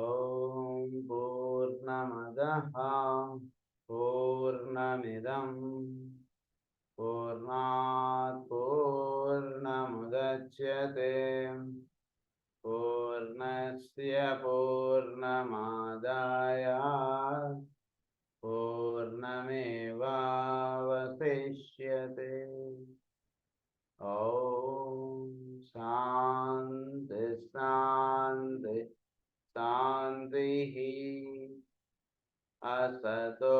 ఓం పూర్ణమదః పూర్ణమిదం పూర్ణాత్ పూర్ణముదచ్యతే పూర్ణస్య పూర్ణమాదాయ పూర్ణమేవావశిష్యతే. ఓం శాంతి శాంతి శాంతి. असतो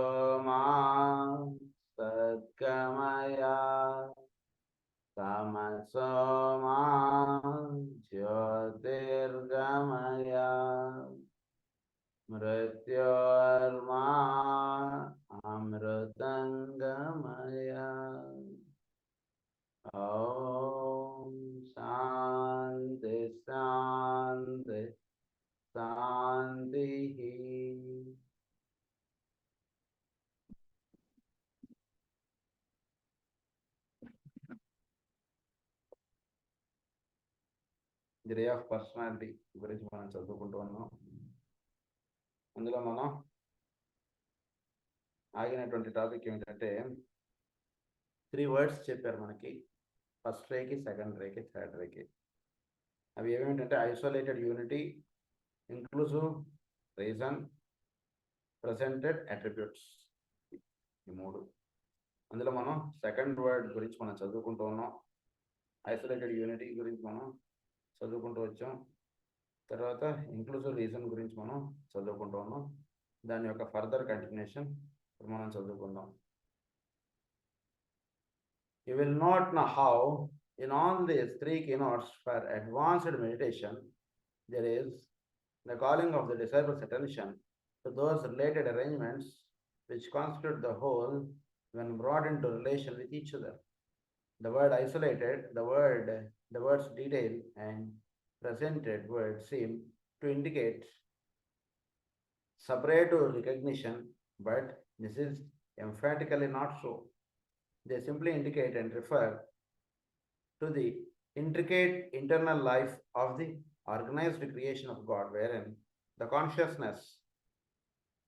मा सद्गमय तमसो मा ज्योतिर्गमय मृत्योर्मा अमृतंगमय. ओम शांति शांति शांति. ది రే ఆఫ్ పర్సనాలిటీ గురించి మనం చదువుకుంటూ ఉన్నాం. అందులో మనం ఆగినటువంటి టాపిక్ ఏమిటంటే 3 వర్డ్స్ చెప్పారు మనకి, ఫస్ట్ రేకి, సెకండ్ రేకి, థర్డ్ రేకి. అవి ఏమేమిటంటే isolated unity, inclusive reason, presented attributes. ఈ 3. అందులో మనం సెకండ్ వర్డ్ గురించి మనం చదువుకుంటూ ఉన్నాం. ఐసోలేటెడ్ యూనిటీ గురించి మనం చదువుకుంటూ వచ్చాం. తర్వాత ఇంక్లూజివ్ రీజన్ గురించి మనం చదువుకుంటూ ఉన్నాం. దాని యొక్క ఫర్దర్ కంటిన్యూషన్ మనం చదువుకుందాం. You will not know how in all these 3 keynotes for advanced meditation there is the calling of the disciples' attention to those related arrangements which constitute the whole when brought into relation with each other. The word isolated, the words detail and presented words seem to indicate separate recognition, but this is emphatically not so. They simply indicate and refer to the intricate internal life of the organized creation of God, wherein the consciousness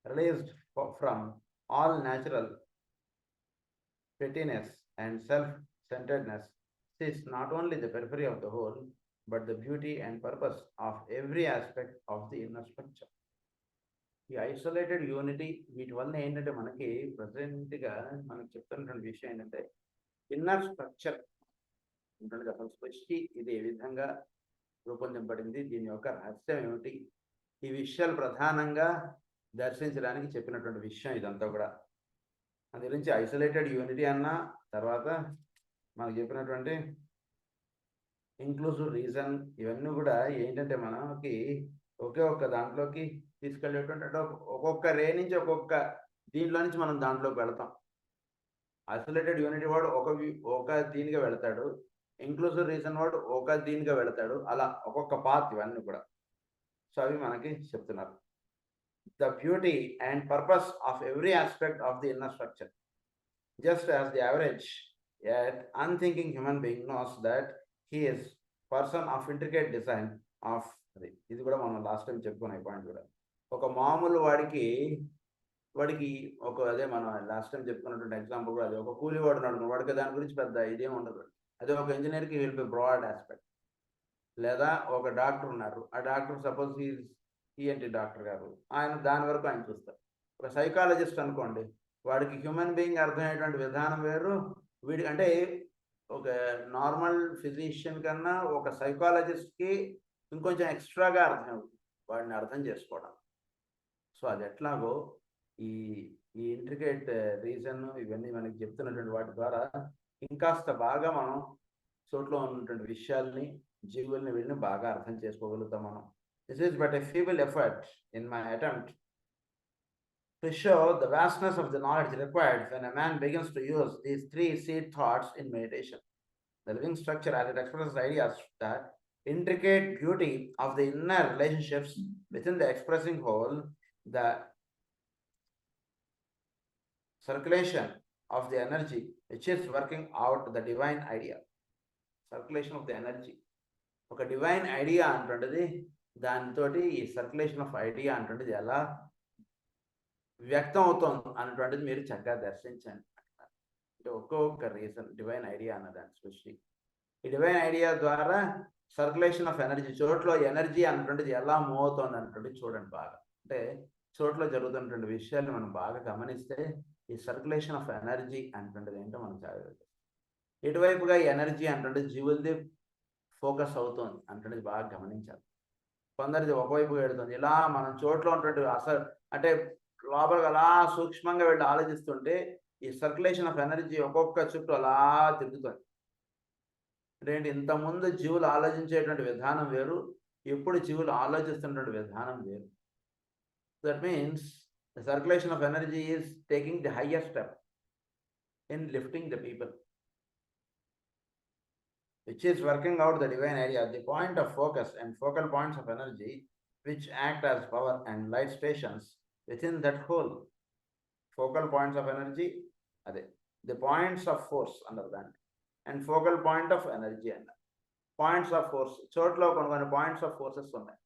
released from all natural pettiness and self-centeredness sees not only the periphery of the whole, but the beauty and purpose of every aspect of the inner structure. ఈ isolated unity వీటి వల్ల ఏంటంటే మనకి ప్రజెంట్గా మనకు చెప్తున్నటువంటి విషయం ఏంటంటే ఇన్నర్ స్ట్రక్చర్ ఉంటుంది. అసలు సృష్టి ఇది ఏ విధంగా రూపొందింపబడింది, దీని యొక్క రహస్యం ఏమిటి, ఈ విషయాలు ప్రధానంగా దర్శించడానికి చెప్పినటువంటి విషయం ఇదంతా కూడా. అందు గురించి ఐసోలేటెడ్ యూనిటీ అన్న తర్వాత మనకు చెప్పినటువంటి ఇంక్లూజివ్ రీజన్, ఇవన్నీ కూడా ఏంటంటే మనకి ఒకే ఒక్క దాంట్లోకి తీసుకెళ్ళేటువంటి, అంటే ఒక్కొక్క రే నుంచి ఒక్కొక్క దీంట్లో నుంచి మనం దాంట్లోకి వెళతాం. ఐసోలేటెడ్ యూనిటీ వాడు ఒక దీనిగా వెళతాడు, ఇంక్లూజివ్ రీజన్ వాడు ఒక దీనిగా వెళతాడు, అలా ఒక్కొక్క పాత్ ఇవన్నీ కూడా. సో అవి మనకి చెప్తున్నారు. The beauty and purpose of every aspect of the inner structure, just as the average yet unthinking human being knows that he is person of intricate design of ఇది కూడా మనం లాస్ట్ టైం చెప్పుకునే point కూడా. ఒక మామూలు వాడికి ఒక అదే మనం లాస్ట్ టైం చెప్పుకున్నటువంటి ఎగ్జాంపుల్ కూడా, అది ఒక కూలీ వాడు నడుకున్నాడు, వాడికి దాని గురించి పెద్ద ఇదేం ఉండదు. అదే ఒక ఇంజనీర్కి విల్ బి బ్రాడ్ ఆస్పెక్ట్. లేదా ఒక డాక్టర్ ఉన్నారు, ఆ డాక్టర్ సపోజ్ ఈఎన్టీ డాక్టర్ గారు, ఆయన దాని వరకు ఆయన చూస్తారు. ఒక సైకాలజిస్ట్ అనుకోండి, వాడికి హ్యూమన్ బీయింగ్ అర్థమయ్యేటువంటి విధానం వేరు, వీడి అంటే ఒక నార్మల్ ఫిజిషియన్ కన్నా ఒక సైకాలజిస్ట్కి ఇంకొంచెం ఎక్స్ట్రాగా అర్థం అవుతుంది వాడిని అర్థం చేసుకోవడం. సో అది ఎట్లాగో ఈ ఇంట్రికేట్ రీజన్ ఇవన్నీ మనకి చెప్తున్నటువంటి వాటి ద్వారా ఇంకాస్త బాగా మనం చోట్లో ఉన్నటువంటి విషయాల్ని, జీవుల్ని, వీళ్ళని బాగా అర్థం చేసుకోగలుగుతాం మనం. This is but a feeble effort in my attempt to show the vastness of the knowledge required when a man begins to use these 3 seed thoughts in meditation. The living structure as it expresses ideas that intricate beauty of the inner relationships within the expressing whole, the circulation of the energy which is working out the divine idea. Circulation of the energy. ఒక divine idea అంటుండది దానితో ఈ circulation of idea అంటుండేది ఎలా వ్యక్తం అవుతుంది అన్నటువంటిది మీరు చక్కగా దర్శించండి. అంటే ఒక్కొక్క రీజన్ డివైన్ ఐడియా అన్నదాన్ని సృష్టి. ఈ డివైన్ ఐడియా ద్వారా సర్క్యులేషన్ ఆఫ్ ఎనర్జీ, చోట్లో ఎనర్జీ అన్నటువంటిది ఎలా మూవ్ అవుతుంది అన్నటువంటిది చూడండి బాగా. అంటే చోట్లో జరుగుతున్నటువంటి విషయాన్ని మనం బాగా గమనిస్తే ఈ సర్క్యులేషన్ ఆఫ్ ఎనర్జీ అన్నటువంటిది ఏంటో మనం చదవాలి. ఎటువైపుగా ఎనర్జీ అన్నటువంటిది జీవులది ఫోకస్ అవుతుంది అన్నటువంటిది బాగా గమనించాలి. కొందరిది ఒకవైపుగా వెళుతుంది. ఇలా మనం చోట్లో ఉన్నటువంటి అసలు అంటే లోపలికి అలా సూక్ష్మంగా వెళ్ళి ఆలోచిస్తుంటే ఈ సర్క్యులేషన్ ఆఫ్ ఎనర్జీ ఒక్కొక్క చుట్టూ అలా తిరుగుతుంది. అంటే ఇంతకుముందు జీవులు ఆలోచించేటువంటి విధానం వేరు, ఎప్పుడు జీవులు ఆలోచిస్తున్నటువంటి విధానం వేరు. That means the circulation of energy is taking the highest step in lifting the people, which is working out the divine idea, the point of focus and focal points of energy, which act as power and light stations within that whole. Focal points of energy, the points of force under that, and focal point of energy under points of force. చోట్ల కొన్ని points of forces ఉన్నాయి,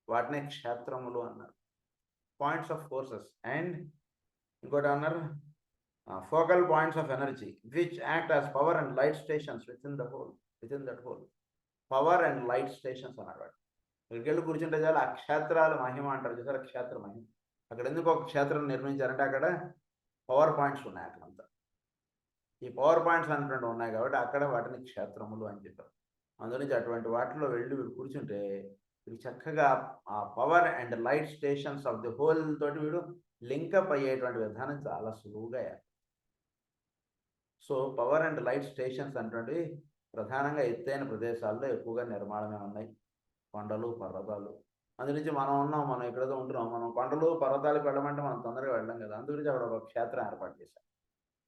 వాటిని క్షేత్రములు అన్నారు, points of forces. And ఇంకోటి అన్నారు focal points of energy which act as power and light stations with in that whole. Power and light stations అన్నారు. వాటి ఇక్కడికి వెళ్ళి కూర్చుంటే చాలా ఆ క్షేత్రాలు మహిమ అంటారు చూసారు, క్షేత్ర మహిమ. అక్కడ ఎందుకు ఒక క్షేత్రం నిర్మించారంటే అక్కడ పవర్ పాయింట్స్ ఉన్నాయి అక్కడంతా. ఈ పవర్ పాయింట్స్ అనేటువంటి ఉన్నాయి కాబట్టి అక్కడ వాటిని క్షేత్రములు అని చెప్పారు. అందులోంచి అటువంటి వాటిలో వెళ్ళి వీడు కూర్చుంటే వీడు చక్కగా ఆ power and light stations of the whole తోటి వీడు లింకప్ అయ్యేటువంటి విధానం చాలా సులువుగా. So power and light stations అంటే ప్రధానంగా ఎత్తైన ప్రదేశాల్లో ఎక్కువగా నిర్మాణమే ఉన్నాయి, కొండలు పర్వతాలు. అందుగురించి మనం ఎక్కడైతే ఉంటున్నాం, మనం కొండలు పర్వతాలకు వెళ్ళమంటే మనం తొందరగా వెళ్ళాం కదా. అందుగురించి అక్కడ ఒక క్షేత్రం ఏర్పాటు చేశాం.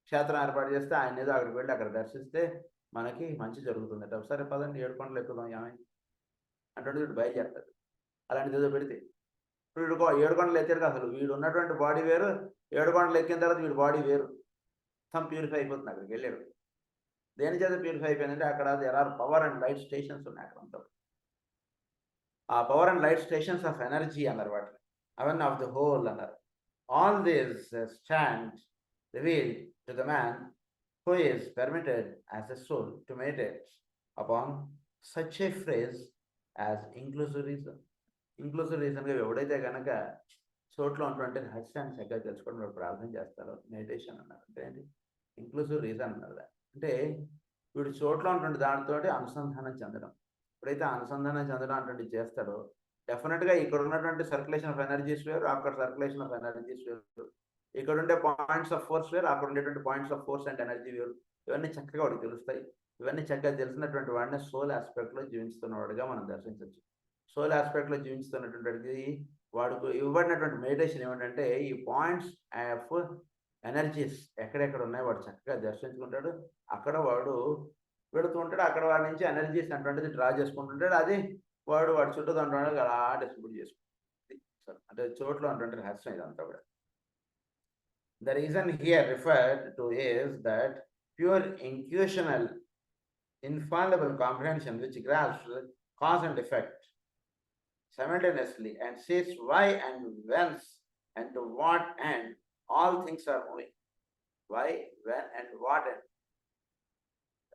క్షేత్రం ఏర్పాటు చేస్తే ఆయన ఏదో అక్కడికి వెళ్ళి అక్కడ దర్శిస్తే మనకి మంచి జరుగుతుంది. సరే పదండి 7 కొండలు ఎక్కుదాం ఏమైంది అంటే వీడు బయలుదేరుతాడు. అలాంటిది ఏదో పెడితే వీడు 7 కొండలు ఎత్తాడు, అసలు వీడు ఉన్నటువంటి బాడీ వేరు, 7 కొండలు ఎక్కిన తర్వాత వీడి బాడీ వేరు, ప్యూరిఫై అయిపోతుంది. అక్కడికి వెళ్ళాడు దేని చేత ప్యూరిఫై అయిపోయిందంటే అక్కడ there are power and light stations ఉన్నాయి అక్కడ అంతా. ఆ power and light stations of energy అన్నారు వాటిని, అవన్నీ ఆఫ్ ది హోల్ అన్నారు. All these stand reveal to the man who is permitted as a soul to meditate upon such a phrase as inclusive reason. Inclusive రీజన్గా ఎవడైతే కనుక చోట్లో ఉన్నటువంటి రహస్యాన్ని చక్కగా తెలుసుకోవడం ప్రార్థన చేస్తారో మెడిటేషన్ అన్నారు. అంటే ఏంటి ఇంక్లూసివ్ రీజన్ అన్నారు. అంటే వీడు చోట్లో ఉన్నటువంటి దానితో అనుసంధానం చెందడం. ఎప్పుడైతే అనుసంధానం చెందడం అటువంటి చేస్తాడో డెఫినెట్గా ఇక్కడ ఉన్నటువంటి సర్క్యులేషన్ ఆఫ్ ఎనర్జీస్ వేరు, అక్కడ సర్క్యులేషన్ ఆఫ్ ఎనర్జీస్ వేరు, ఇక్కడ ఉండే పాయింట్స్ ఆఫ్ ఫోర్స్ వేరు, అక్కడ ఉండేటువంటి points of force and energy వేరు. ఇవన్నీ చక్కగా వాడికి తెలుస్తాయి. ఇవన్నీ చక్కగా తెలిసినటువంటి వాడిని సోల్ ఆస్పెక్ట్లో జీవిస్తున్నవాడుగా మనం దర్శించవచ్చు. సోల్ ఆస్పెక్ట్లో జీవిస్తున్నటువంటి వాడికి ఇవ్వబడినటువంటి మెడిటేషన్ ఏమిటంటే ఈ పాయింట్స్ ఆఫ్ ఎనర్జీస్ ఎక్కడెక్కడ ఉన్నాయో వాడు చక్కగా దర్శించుకుంటాడు. అక్కడ వాడు పెడుతూ ఉంటాడు, అక్కడ వాడి నుంచి ఎనర్జీస్ అటువంటిది డ్రా చేసుకుంటుంటాడు. అది వాడు చుట్టూ దాంట్లో అలా డిస్ట్రిబ్యూట్ చేసుకుంటాడు. అంటే చోట్ల ఉన్నటువంటి రహస్యం ఇదంతా కూడా. The reason here referred to is that pure intuitional, infallible comprehension which grasps cause and effect simultaneously and sees why and whence and to what end all things are moving. Why, when and what end.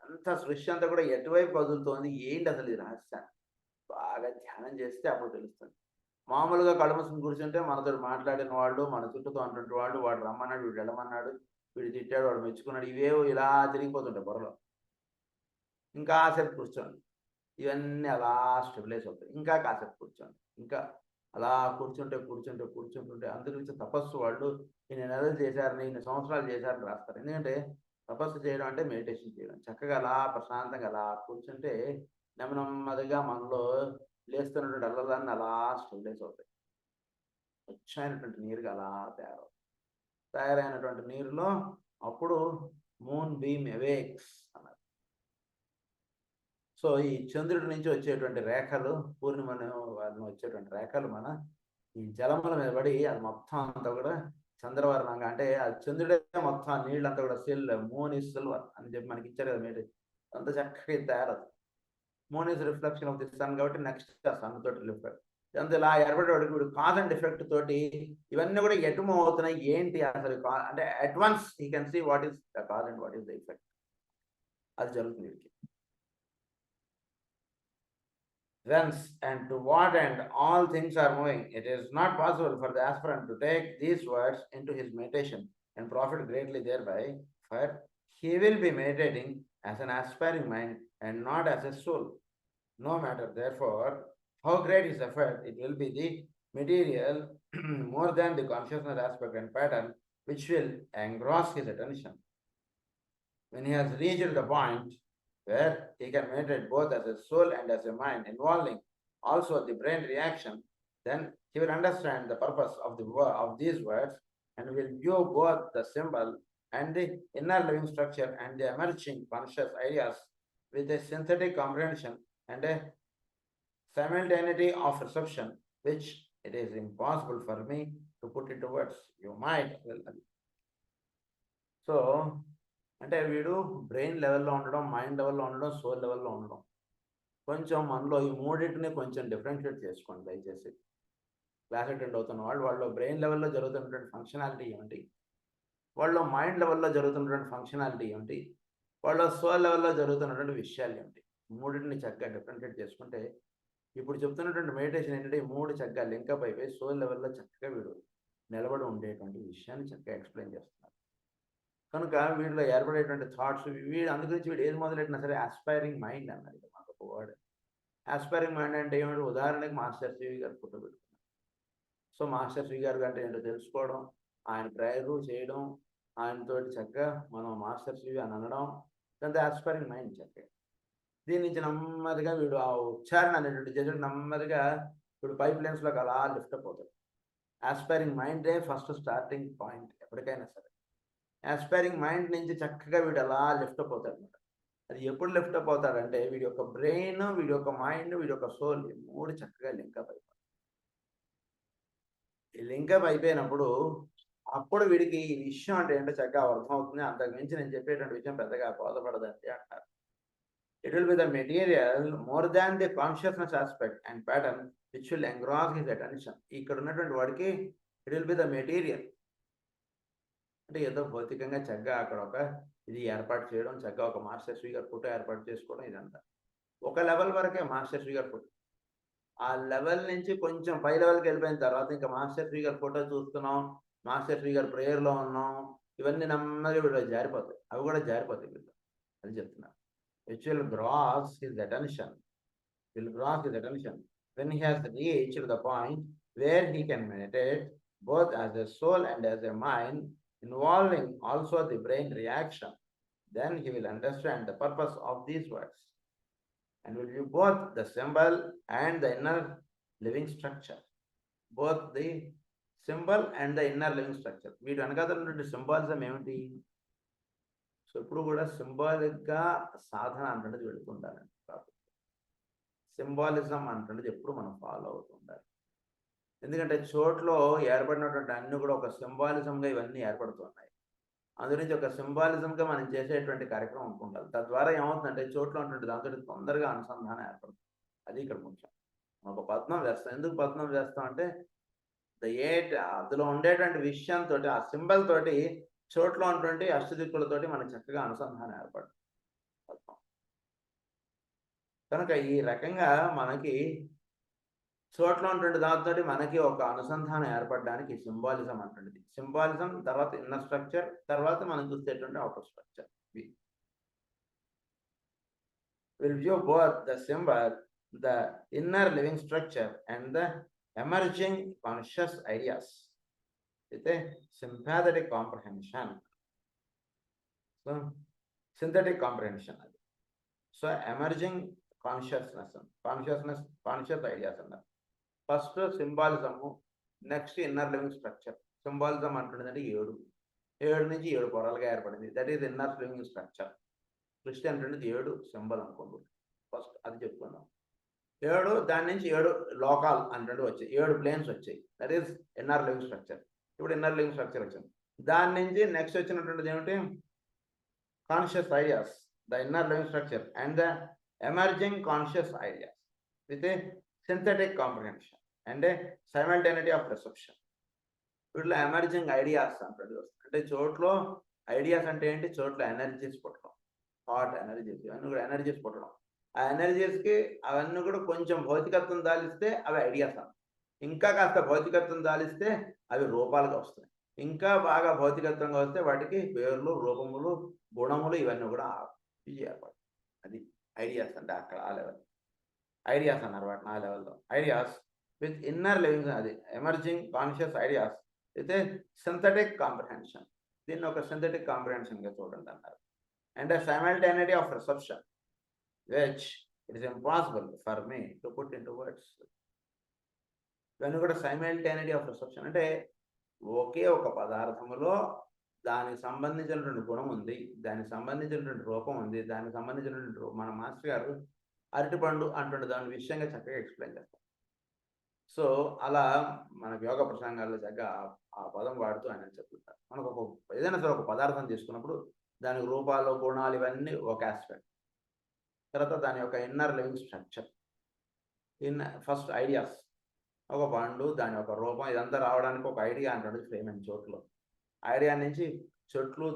అంత సృష్టి అంతా కూడా ఎటువైపు కదులుతోంది, ఏంటి అసలు ఈ రహస్యాన్ని బాగా ధ్యానం చేస్తే అప్పుడు తెలుస్తుంది. మామూలుగా కళ్ళు మూసుకుని కూర్చుంటే మనతో మాట్లాడిన వాళ్ళు, మన చుట్టూతో ఉన్నటువంటి వాళ్ళు, వాడు రమ్మన్నాడు, వీడు వెళ్ళమన్నాడు, వీడు తిట్టాడు, వాడు మెచ్చుకున్నాడు, ఇవేవో ఇలా తిరిగిపోతుంటాయి బుర్రలో. ఇంకా కాసేపు కూర్చోండి, ఇవన్నీ అలా స్టెబిలైజ్ అవుతాయి. ఇంకా కాసేపు కూర్చోండి, ఇంకా అలా కూర్చుంటుంటే అందుగురించి తపస్సు వాళ్ళు ఇన్ని నెలలు చేశారని, ఇన్ని సంవత్సరాలు చేశారని రాస్తారు. ఎందుకంటే తపస్సు చేయడం అంటే మెడిటేషన్ చేయడం. చక్కగా అలా ప్రశాంతంగా అలా కూర్చుంటే నెమ్మదిగా మనలో లేస్తున్నటువంటి అల్లదాన్ని అలా స్టెబిలైజ్ అవుతాయి. స్వచ్ఛమైనటువంటి నీరుగా అలా తయారైనటువంటి నీరులో అప్పుడు మూన్ బీమ్ అవేక్స్ అన్నారు. సో ఈ చంద్రుడి నుంచి వచ్చేటువంటి రేఖలు, పూర్ణిమ వారిని వచ్చేటువంటి రేఖలు మన ఈ జలముల మీద పడి అది మొత్తం అంతా కూడా చంద్రవర్ణంగా, అంటే ఆ చంద్రుడే మొత్తం నీళ్ళంతా కూడా మూన్ ఇస్ సిల్వర్ అని చెప్పి మనకి ఇచ్చారు కదా. మీరు అంత చక్కగా తయారవుతుంది. Moon is reflection of the sun కాబట్టి నెక్స్ట్ ఆ సన్ తోటి రిఫ్లెక్ట్. అంత ఇలా ఏర్పడేవాడికి ఇప్పుడు కాజ్ అండ్ ఎఫెక్ట్ తోటి ఇవన్నీ కూడా ఎటు మూవ్ అవుతున్నాయి ఏంటి అసలు అంటే at once he can see what is the cause and what is the effect. అది జరుగుతుంది వీడికి. Whence and to what end all things are moving, it is not possible for the aspirant to take these words into his meditation and profit greatly thereby, for he will be meditating as an aspiring mind and not as a soul. No matter, therefore, how great his effort, it will be the material more than the consciousness aspect and pattern which will engross his attention. When he has reached the point where he can meditate both as a soul and as a mind, involving also the brain reaction, then he will understand the purpose of these words and will view both the symbol and the inner living structure and the emerging conscious ideas with a synthetic comprehension and a simultaneity of reception, which it is impossible for me to put into words. You might. So, అంటే వీడు brain లెవెల్లో ఉండడం, mind లెవెల్లో ఉండడం, soul లెవెల్లో ఉండడం. కొంచెం మనలో ఈ మూడింటిని కొంచెం డిఫరెన్షియేట్ చేసుకోండి దయచేసి. క్లాస్ అటెండ్ అవుతున్న వాళ్ళు బ్రెయిన్ లెవెల్లో జరుగుతున్నటువంటి ఫంక్షనాలిటీ ఏమిటి, వాళ్ళు మైండ్ లెవెల్లో జరుగుతున్నటువంటి ఫంక్షనాలిటీ ఏమిటి, వాళ్ళు సోల్ లెవెల్లో జరుగుతున్నటువంటి విషయాలు ఏమిటి, మూడింటిని చక్కగా డిఫరెన్షియేట్ చేసుకుంటే ఇప్పుడు చెప్తున్నటువంటి మెడిటేషన్ ఏంటంటే ఈ మూడు చక్కగా లింకప్ అయిపోయి సోల్ లెవెల్లో చక్కగా వీడు నిలబడి ఉండేటువంటి విషయాన్ని చక్కగా ఎక్స్ప్లెయిన్ చేస్తున్నారు. కనుక వీటిలో ఏర్పడేటువంటి థాట్స్ వీడు అందుగురించి వీడు ఏది మొదలెట్టినా సరే ఆస్పైరింగ్ మైండ్ అన్నారు ఇక మాకు ఒక వర్డ్. ఆస్పైరింగ్ మైండ్ అంటే ఏమిటి, ఉదాహరణకి మాస్టర్ సివి గారు ఫోటో పెట్టుకున్నారు. సో మాస్టర్ సివి గారు అంటే ఏంటో తెలుసుకోవడం, ఆయన ప్రేయరు చేయడం, ఆయనతోటి చక్కగా మనం మాస్టర్ సివి అని అనడం, దాంతో ఆస్పైరింగ్ మైండ్ చక్కగా. దీని నుంచి నెమ్మదిగా వీడు ఆ ఉచ్చారణ అనేటువంటి చేసి నెమ్మదిగా వీడు పైప్ లైన్స్లోకి అలా లిఫ్ట్ అప్ అవుతాడు. ఆస్పైరింగ్ మైండే ఫస్ట్ స్టార్టింగ్ పాయింట్ ఎప్పటికైనా సరే. ఆస్పైరింగ్ మైండ్ నుంచి చక్కగా వీడు అలా లిఫ్ట్ అప్ అవుతాడు అనమాట. అది ఎప్పుడు లిఫ్ట్ అప్ అవుతాడంటే వీడి యొక్క బ్రెయిన్, వీడి యొక్క మైండ్, వీడి యొక్క సోల్ మూడు చక్కగా లింకప్ అయిపోతాయి. ఈ లింకప్ అయిపోయినప్పుడు అప్పుడు వీడికి ఈ విషయం అంటే ఏంటో చక్కగా అర్థం అవుతుంది. అంతకు మించి నేను చెప్పేటువంటి విషయం పెద్దగా బోధపడదండి అంటారు. It will be the material more than the consciousness aspect and pattern which will engross his attention. ఇక్కడ ఉన్నటువంటి వాడికి it will be the material. అంటే ఏదో భౌతికంగా చక్కగా అక్కడ ఒక ఇది ఏర్పాటు చేయడం, చక్కగా ఒక మాస్టర్ శ్రీ గారి ఫోటో ఏర్పాటు చేసుకోవడం, ఇదంతా ఒక లెవెల్ వరకే మాస్టర్ శ్రీ గారి ఫోటో. ఆ లెవెల్ నుంచి కొంచెం పై లెవెల్కి వెళ్ళిపోయిన తర్వాత ఇంకా మాస్టర్ శ్రీ గారి ఫోటో చూస్తున్నాం, మాస్టర్ శ్రీ గారి ప్రేయర్లో ఉన్నాం, ఇవన్నీ నెమ్మదిగా వీళ్ళు జారిపోతాయి. అవి కూడా జారిపోతాయి వీళ్ళు. అది చెప్తున్నారు. Which will gross his attention. Will gross his attention when he has reached the point where he can meditate both as a soul and as a mind, involving also the brain reaction. Then he will understand the purpose of these words and will view both the symbol and the inner living structure. Both the symbol and the inner living structure. వీటి వెనకాల symbolism ఏమిటి? So ఇప్పుడు కూడా సింబాలిక్గా సాధన అంటున్నది వెళుతుండాలండి. Symbolism అంటున్నది ఎప్పుడు మనం follow అవుతూ ఉండాలి. ఎందుకంటే చోట్లో ఏర్పడినటువంటి అన్ని కూడా ఒక సింబాలిజంగా ఇవన్నీ ఏర్పడుతున్నాయి. అందుగురించి ఒక సింబాలిజంగా మనం చేసేటువంటి కార్యక్రమం ఉండాలి. తద్వారా ఏమవుతుందంటే చోట్లో ఉన్నటువంటి దాంతో తొందరగా అనుసంధానం ఏర్పడుతుంది. అది ఇక్కడ ముఖ్యం. ఒక పద్మం వేస్తాం. ఎందుకు పద్మం వేస్తాం అంటే అందులో ఉండేటువంటి విషయంతో ఆ సింబల్ తోటి చోట్లో ఉన్నటువంటి అష్టదిక్కులతోటి మనకు చక్కగా అనుసంధానం ఏర్పడుతుంది. కనుక ఈ రకంగా మనకి చోట్ల ఉన్నటువంటి దాంతో మనకి ఒక అనుసంధానం ఏర్పడడానికి సింబాలిజం అంటుంది. సింబాలిజం తర్వాత ఇన్నర్ స్ట్రక్చర్, తర్వాత మనం చూసేటువంటి outer structure. Will view both the symbol, the inner living structure and the emerging conscious ideas with a sympathetic comprehension. So synthetic comprehension. So emerging conscious ideas అన్నారు. First symbolism, next inner living structure. Symbolism అంటున్నదంటే 7 నుంచి 7 పొరలుగా ఏర్పడింది. That is inner living structure. సృష్టి అంటున్నది 7 symbol అనుకోండి. First అది చెప్పుకుందాం. 7 దాని నుంచి 7 లోకాలు అంటున్నది వచ్చాయి, 7 ప్లేన్స్ వచ్చాయి. That is inner living structure. ఇప్పుడు ఇన్నర్ లివింగ్ స్ట్రక్చర్ వచ్చింది. దాని నుంచి నెక్స్ట్ వచ్చినటువంటిది ఏమిటి? Conscious ideas, the inner living structure and the emerging conscious ideas with a synthetic comprehension. And simultaneity of reception. వీటిలో ఎమర్జింగ్ ఐడియాస్ అంటాడు. అంటే చోట్లో ఐడియాస్ అంటే ఏంటి? చోట్ల ఎనర్జీస్ పుట్టడం, థాట్ ఎనర్జీస్, ఇవన్నీ కూడా ఎనర్జీస్ పుట్టడం. ఆ ఎనర్జీస్కి అవన్నీ కూడా కొంచెం భౌతికత్వం దాలిస్తే అవి ఐడియాస్ అన్న. ఇంకా కాస్త భౌతికత్వం దాలిస్తే అవి రూపాలుగా వస్తాయి. ఇంకా బాగా భౌతికత్వంగా వస్తే వాటికి పేర్లు, రూపములు, గుణములు ఇవన్నీ కూడా ఏర్పడతాయి. అది ఐడియాస్ అంటే అక్కడ ఆ లెవెల్ ఐడియాస్ అన్నారు వాటిని. ఆ లెవెల్లో ఐడియాస్ విత్ ఇన్నర్ లివింగ్, అది ఎమర్జింగ్ కాన్షియస్ ఐడియాస్ అయితే సింథటిక్ కాంప్రహెన్షన్. దీన్ని ఒక సింథటిక్ కాంప్రహెన్షన్గా చూడండి అన్నారు. And simultaneity of reception which it is impossible for me to put into words. ఇవన్నీ కూడా సైమల్టేనిటీ ఆఫ్ రిసెప్షన్ అంటే ఒకే ఒక పదార్థములో దానికి సంబంధించినటువంటి గుణం ఉంది, దానికి సంబంధించినటువంటి రూపం ఉంది, దానికి సంబంధించినటువంటి మన మాస్టర్ గారు అరటిపండు అంటుండే దాని విషయంగా చక్కగా ఎక్స్ప్లెయిన్ చేస్తారు. సో అలా మనకు యోగ ప్రసంగాల్లో చక్కగా ఆ పదం వాడుతూ ఆయన చెప్తుంటారు. మనకు ఏదైనా సరే ఒక పదార్థం తీసుకున్నప్పుడు దానికి రూపాలు, గుణాలు ఇవన్నీ ఒక ఆస్పెక్ట్. తర్వాత దాని యొక్క inner living structure, first ideas, ఒక పండు, దాని యొక్క రూపం, ఇదంతా రావడానికి ఒక ఐడియా అంటాడు ఫ్రేమ్ అండ్ చోట్లో. ఐడియా నుంచి చెట్లు,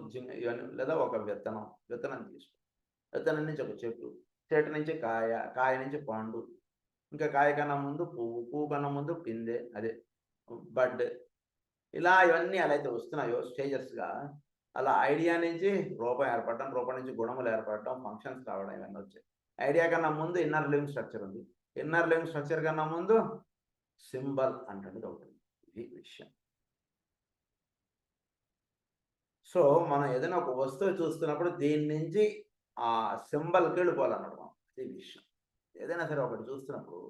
ఇవన్నీ, లేదా ఒక విత్తనం తీసుకో, విత్తనం నుంచి ఒక చెట్టు నుంచి కాయ నుంచి పండు, ఇంకా కాయ కన్నా ముందు పువ్వు కన్నా ముందు పిందె, అదే బడ్. ఇలా ఇవన్నీ అలా అయితే వస్తున్నాయో స్టేజెస్గా, అలా ఐడియా నుంచి రూపం ఏర్పడటం, రూపం నుంచి గుణములు ఏర్పడటం, ఫంక్షన్స్ రావడం, ఇవన్నీ వచ్చాయి. ఐడియా కన్నా ముందు ఇన్నర్ లివింగ్ స్ట్రక్చర్ ఉంది, ఇన్నర్ లివింగ్ స్ట్రక్చర్ కన్నా ముందు సింబల్ అంటే ఒకటి. ఇది విషయం. సో మనం ఏదైనా ఒక వస్తువు చూస్తున్నప్పుడు దీని నుంచి ఆ సింబల్కి వెళ్ళిపోవాలన్నమాట. ఇది విషయం. ఏదైనా సరే ఒకటి చూస్తున్నప్పుడు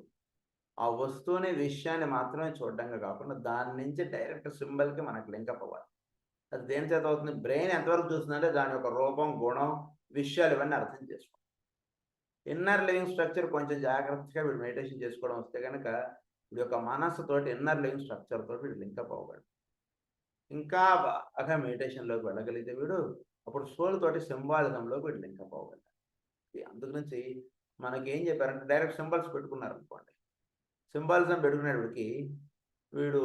ఆ వస్తువుని, విషయాన్ని మాత్రమే చూడడంగా కాకుండా దాని నుంచి డైరెక్ట్ సింబల్కి మనకు లింకప్ అవ్వాలి. అది దేని చేత అవుతుంది? బ్రెయిన్ ఎంతవరకు చూస్తుందంటే దాని యొక్క రూపం, గుణం, విషయాలు ఇవన్నీ అర్థం చేసుకోవాలి. ఇన్నర్ లివింగ్ స్ట్రక్చర్ కొంచెం జాగ్రత్తగా వీడు మెడిటేషన్ చేసుకోవడం వస్తే కనుక వీడి యొక్క మనస్సుతోటి ఇన్నర్ లివింగ్ స్ట్రక్చర్ తోటి వీడు లింకప్ అవ్వగలడు. ఇంకా బాగా మెడిటేషన్లోకి వెళ్ళగలిగితే వీడు అప్పుడు సోల్ తోటి సింబాలిజంలోకి వీడు లింకప్ అవ్వగలడు. అందుగురించి మనకి ఏం చెప్పారంటే డైరెక్ట్ సింబల్స్ పెట్టుకున్నారు అనుకోండి, సింబాలిజం పెట్టుకునేవాడికి వీడు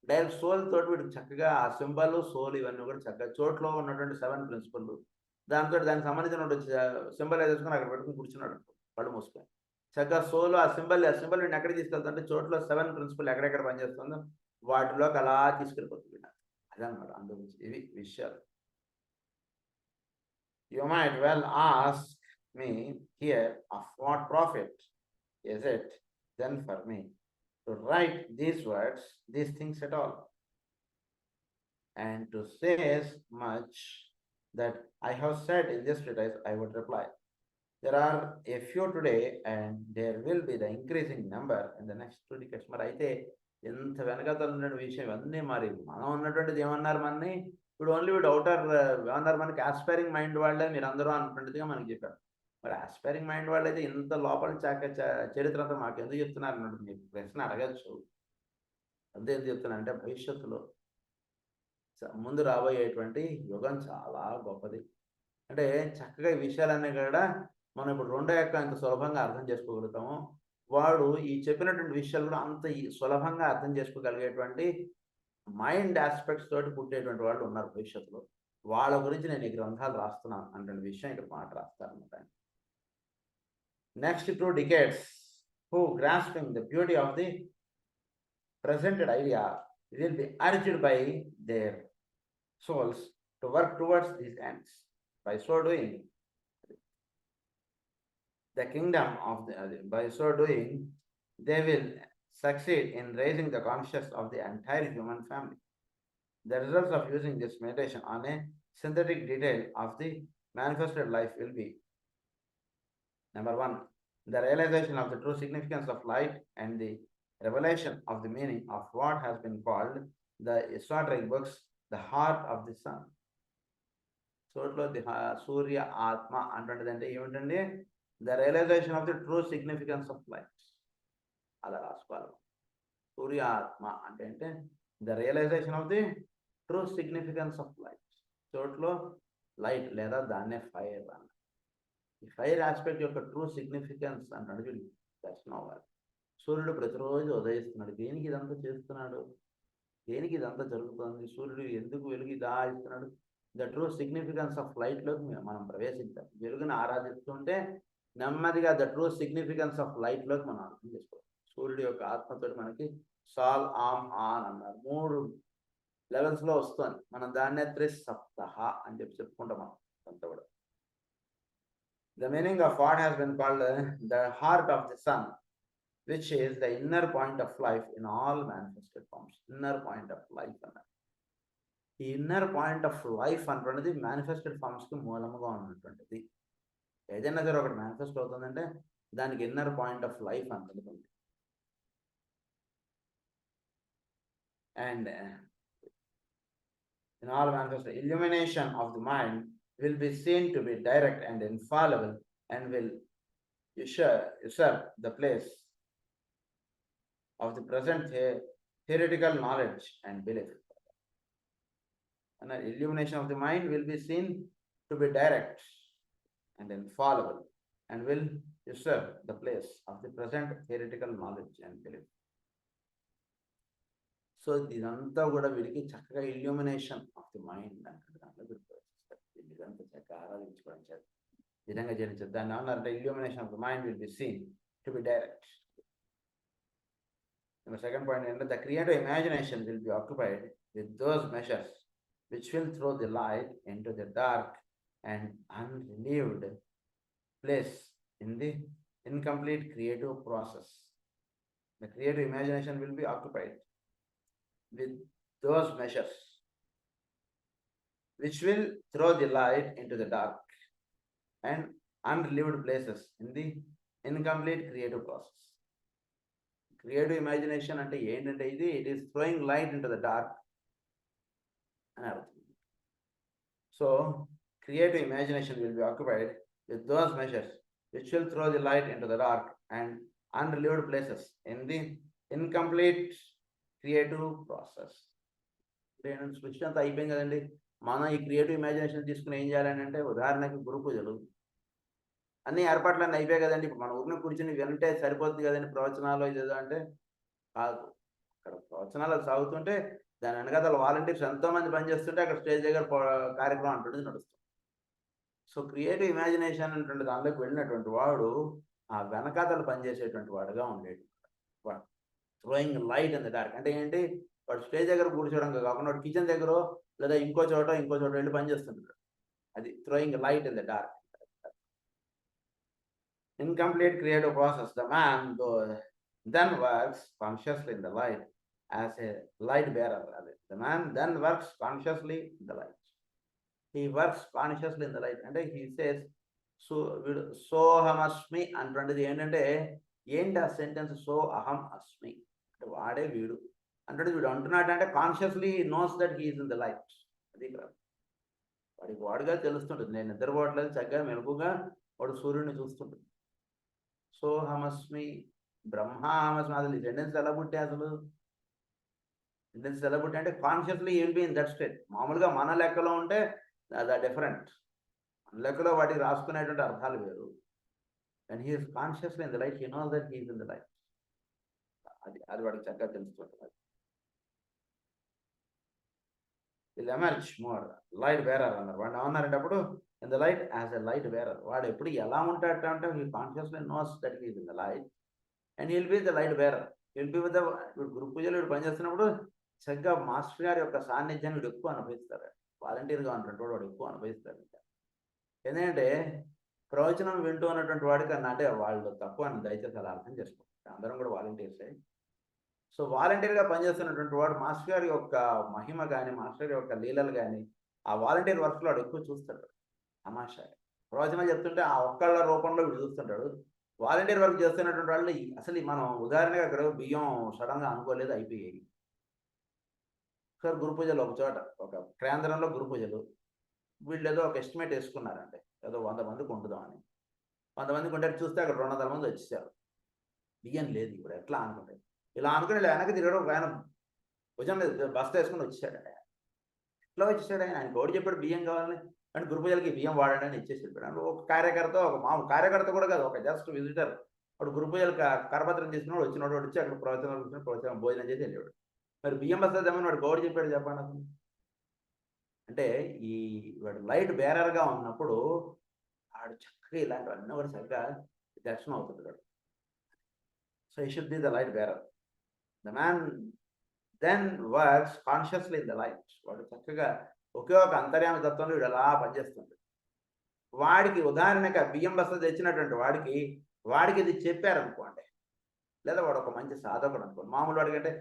డైరెక్ట్ సోల్ తోటి వీడు చక్కగా ఆ సింబల్, సోల్ ఇవన్నీ కూడా చక్కగా చోట్లో ఉన్నటువంటి 7 ప్రిన్సిపల్, దాంతో దానికి సంబంధించిన సింబల్ వేసుకుని అక్కడ పెట్టుకుని కూర్చున్నాడు కళ్ళు మూసుకొని చక్కగా సోలో ఆ సింబల్ వీడిని ఎక్కడ తీసుకెళ్తుంటే చోట్ల 7 ప్రిన్సిపల్ ఎక్కడెక్కడ పనిచేస్తుందో వాటిలోకి అలా తీసుకెళ్ళిపోతుంది. అదనమాట. అందుగురించి ఇవి విషయాలు. You might well ask me here, of what profit is it then for me to write these words, these things at all, and to say as much that I have said in this treatise? I would reply, there are a few today and there will be the increasing number in the next 2 decades. మరి అయితే ఎంత వెనకతలు ఉన్న విషయం ఇవన్నీ. మరి మనం ఉన్నటువంటిది ఏమన్నారు మనని? ఇప్పుడు ఓన్లీ వీడు అవుటర్ ఏమన్నారు మనకి? ఆస్పైరింగ్ మైండ్ వాళ్ళే మీరు అందరూ అన్నటువంటిదిగా మనకి చెప్పారు. మరి ఆస్పైరింగ్ మైండ్ వాళ్ళు అయితే ఇంత లోపల చరిత్ర అంతా మాకు ఎందుకు చెప్తున్నారు అన్నట్టు మీరు ప్రశ్న అడగచ్చు. అంతే ఎందుకు చెప్తున్నానంటే భవిష్యత్తులో ముందు రాబోయేటువంటి యుగం చాలా గొప్పది. అంటే చక్కగా ఈ విషయాలన్నీ కూడా మనం ఇప్పుడు 2 ఎంత సులభంగా అర్థం చేసుకోగలుగుతాము, వాడు ఈ చెప్పినటువంటి విషయాలు కూడా అంత సులభంగా అర్థం చేసుకోగలిగేటువంటి మైండ్ ఆస్పెక్ట్స్ తోటి పుట్టేటువంటి వాళ్ళు ఉన్నారు భవిష్యత్తులో. వాళ్ళ గురించి నేను ఈ గ్రంథాలు రాస్తున్నాను అనే విషయం ఇక్కడ మాట రాస్తారన్నమాట. Next 2 decades who grasping the beauty of the presented idea will be urged by their souls to work towards these ends. By so doing, the kingdom of by so doing, they will succeed in raising the consciousness of the entire human family. The results of using this meditation on a synthetic detail of the manifested life will be: number 1, the realization of the true significance of light and the revelation of the meaning of what has been called the esoteric books, the heart of the sun. చోట్లో సూర్య ఆత్మ అంటుండదంటే ఏమిటండి? The realisation of the true significance of life. అలా రాసుకోవాలి. సూర్య ఆత్మ అంటే the realisation of the true significance of life. చోట్లో లైట్ లేదా దాన్నే ఫైర్ అన్న. ఈ ఫైర్ ఆస్పెక్ట్ యొక్క ట్రూ సిగ్నిఫికెన్స్ అంటే దర్శనం అవ్వాలి. సూర్యుడు ప్రతిరోజు ఉదయిస్తున్నాడు. దేనికి ఇదంతా చేస్తున్నాడు? దేనికి ఇదంతా జరుగుతుంది? సూర్యుడు ఎందుకు వెలుగు ఇలా ఇస్తున్నాడు? ద ట్రూ సిగ్నిఫికెన్స్ ఆఫ్ లైట్లోకి మనం ప్రవేశించాలి. వెలుగుని ఆరాధిస్తుంటే నెమ్మదిగా ద ట్రూ సిగ్నిఫికెన్స్ ఆఫ్ లైట్లోకి మనం అర్థం చేసుకోవాలి. సూర్యుడు యొక్క ఆత్మతో మనకి సాల్ ఆమ్ ఆన్ అన్నారు. 3 లెవెల్స్లో వస్తుంది. మనం దాన్నే త్రిసప్తహ అని చెప్పుకుంటాం మనం అంతా కూడా. The meaning of what has been called the heart of the sun, which is the inner point of life in all manifested forms. Inner point of life అన్నారు. ఈ ఇన్నర్ పాయింట్ ఆఫ్ లైఫ్ అంటున్నది manifested ఫార్మ్స్కి మూలముగా ఉన్నటువంటిది. ఏదైనా సరే ఒకటి manifest అవుతుందంటే దానికి ఇన్నర్ పాయింట్ ఆఫ్ లైఫ్ అంటుంది. And in all manifested, illumination of the mind will be seen to be direct and infallible and will usurp the place of the present theoretical knowledge and belief. And illumination of the mind will be seen to be direct and infallible and will usurp the place of the present theoretical knowledge and belief. So ఇదంతా కూడా వీడికి చక్కగా illumination of the mind అంటే దాంట్లో ఇదంతా చక్కగా ఆరాధించుకోవడం విధంగా చేయించారు. దాన్ని ఏమన్నారంటే illumination of the mind will be seen to be direct. Second point ఏంటంటే the creative imagination will be occupied with those measures which will throw the light into the dark and unrelieved place in the incomplete creative process. The creative imagination will be occupied with those measures which will throw the light into the dark and unrelieved places in the incomplete creative process. Creative imagination ante ఏంటంటే ఇది it is throwing light into the dark. So creative imagination will be occupied with those measures which will throw the light into the dark and unrelieved places in the incomplete creative process. Switch అంతా అయిపోయింది కదండి. మనం ఈ creative imagination తీసుకుని ఏం చేయాలని అంటే ఉదాహరణకి గురు పూజలు అన్ని ఏర్పాట్లన్నీ అయిపోయాయి కదండి. ఇప్పుడు మన ఊరిని కూర్చొని వింటే సరిపోతుంది కదండి ప్రవచనాలు ఇదేదో అంటే కాదు. అక్కడ ప్రవచనాలు సాగుతుంటే దాని వెనకాల వాలంటీర్స్ ఎంతోమంది పనిచేస్తుంటే అక్కడ స్టేజ్ దగ్గర కార్యక్రమం అంటుండేది నడుస్తుంది. సో క్రియేటివ్ ఇమాజినేషన్ అంటే దానిలోకి వెళ్ళినటువంటి వాడు ఆ వెనకాతలు పనిచేసేటువంటి వాడుగా ఉండేది. Throwing light in the dark అంటే ఏంటి? వాడు స్టేజ్ దగ్గర కూర్చోవడం కాకుండా వాడు కిచెన్ దగ్గర లేదా ఇంకో చోట వెళ్ళి పనిచేస్తుంటాడు. అది throwing light in the dark. Incomplete creative process, the man then works consciously in the light as a light bearer. The man then works consciously in the light. He works consciously in the light. And he says, so aham asmi అంటుండేది ఏంటంటే ఏంటి ఆ sentence? So అహం అస్మి అంటే వాడే వీడు అంటే వీడు అంటున్నాడు అంటే consciously knows that he is in the light. అది వాడికి వాడుగా తెలుస్తుంటుంది. నేను నిద్రపోవట్లేదు, చక్కగా మెలుగుగా వాడు సూర్యుడిని చూస్తుంటుంది. సోహమస్మి బ్రహ్మాహమస్మి. అసలు ఈ సెంటెన్స్ ఎలా పుట్టే అసలు సెంటెన్స్ ఎలా పుట్టే అంటే consciously will be in that state. మామూలుగా మన లెక్కలో ఉంటే అది డిఫరెంట్. మన లెక్కలో వాటికి రాసుకునేటువంటి అర్థాలు వేరు. And he is consciously in the light. He knows that he is in the light. అది వాడికి చక్కగా తెలుస్తుంటుంది. Will emerge more light bearer అన్నారు. వాడు ఏమన్నారంటే అప్పుడు in the light as a light bearer. వాడు ఎప్పుడు ఎలా ఉంటాడట అంటే he consciously knows that he is in the light and he'll be the light bearer. He'll be with the గురు పూజలు వీడు పనిచేస్తున్నప్పుడు చక్కగా మాస్టర్ గారి యొక్క సాన్నిధ్యాన్ని వీడు ఎక్కువ అనుభవిస్తారు. వాలంటీర్గా ఉన్నటువంటి వాడు ఎక్కువ అనుభవిస్తారు. ఎందుకంటే ప్రవచనం వింటూ ఉన్నటువంటి వాడికి అంటే వాళ్ళు తక్కువ అని దయచేసి అలా అర్థం చేసుకోండి. అందరం కూడా వాలంటీర్సే. సో వాలంటీర్గా పనిచేస్తున్నటువంటి వాడు మాస్టర్ గారి యొక్క మహిమ కానీ మాస్టర్ గారి యొక్క లీలలు కానీ ఆ వాలంటీర్ వర్క్లో వాడు ఎక్కువ చూస్తాడు. తమాషా ప్రవచనాలు చెప్తుంటే ఆ ఒక్కళ్ళ రూపంలో వీడు చూస్తుంటాడు. వాలంటీర్ వర్క్ చేస్తున్నటువంటి వాళ్ళు అసలు మనం ఉదాహరణగా అక్కడ బియ్యం సడన్గా అనుకోలేదు, అయిపోయాయి. సార్ గురు పూజలు ఒక చోట ఒక కేంద్రంలో గురు పూజలు వీళ్ళు ఏదో ఒక ఎస్టిమేట్ వేసుకున్నారంటే ఏదో 100 మందికి వండుదామని. 100 మందికి ఉంటే చూస్తే అక్కడ 200 మంది వచ్చేసారు. బియ్యం లేదు. ఇప్పుడు ఎట్లా అనుకుంటే ఇలా అనుకుని ఇలా వెనక్కి తిరగడం ఆయన భుజం మీద బస్తా వేసుకుని వచ్చేసాడు. ఎట్లా వచ్చేసాడు ఆయన? ఆయన గోడు చెప్పాడు బియ్యం కావాలని. అంటే గురు పూజలకి బియ్యం వాడండి అని ఇచ్చేసి వెళ్ళాడు. ఒక కార్యకర్త, ఒక మామూలు కార్యకర్త కూడా కాదు, ఒక జస్ట్ విజిటర్ వాడు గురు పూజలు కరపత్రం తీసుకున్నాడు, వచ్చినోడు వచ్చి అక్కడ ప్రవచనం భోజనం చేసి వెళ్ళాడు. మరి బియ్యం బస్తా తెమ్మని వాడు గౌడు చెప్పాడు చెప్పండి అసలు. అంటే ఈ వాడు లైట్ బేరర్గా ఉన్నప్పుడు ఆడు చక్కగా ఇలాంటివన్నీ కూడా చక్కగా దర్శనం అవుతుంది వాడు. So he should be the light bearer. The man then works consciously in the light. వాడు చక్కగా ఒకే ఒక అంతర్యామి తత్వంలో వీడు అలా పనిచేస్తుంది. వాడికి ఉదాహరణగా బియ్యం బస్తా తెచ్చినటువంటి వాడికి ఇది చెప్పారనుకోండి, లేదా వాడు ఒక మంచి సాధకుడు అనుకోండి, మామూలు వాడికి అంటే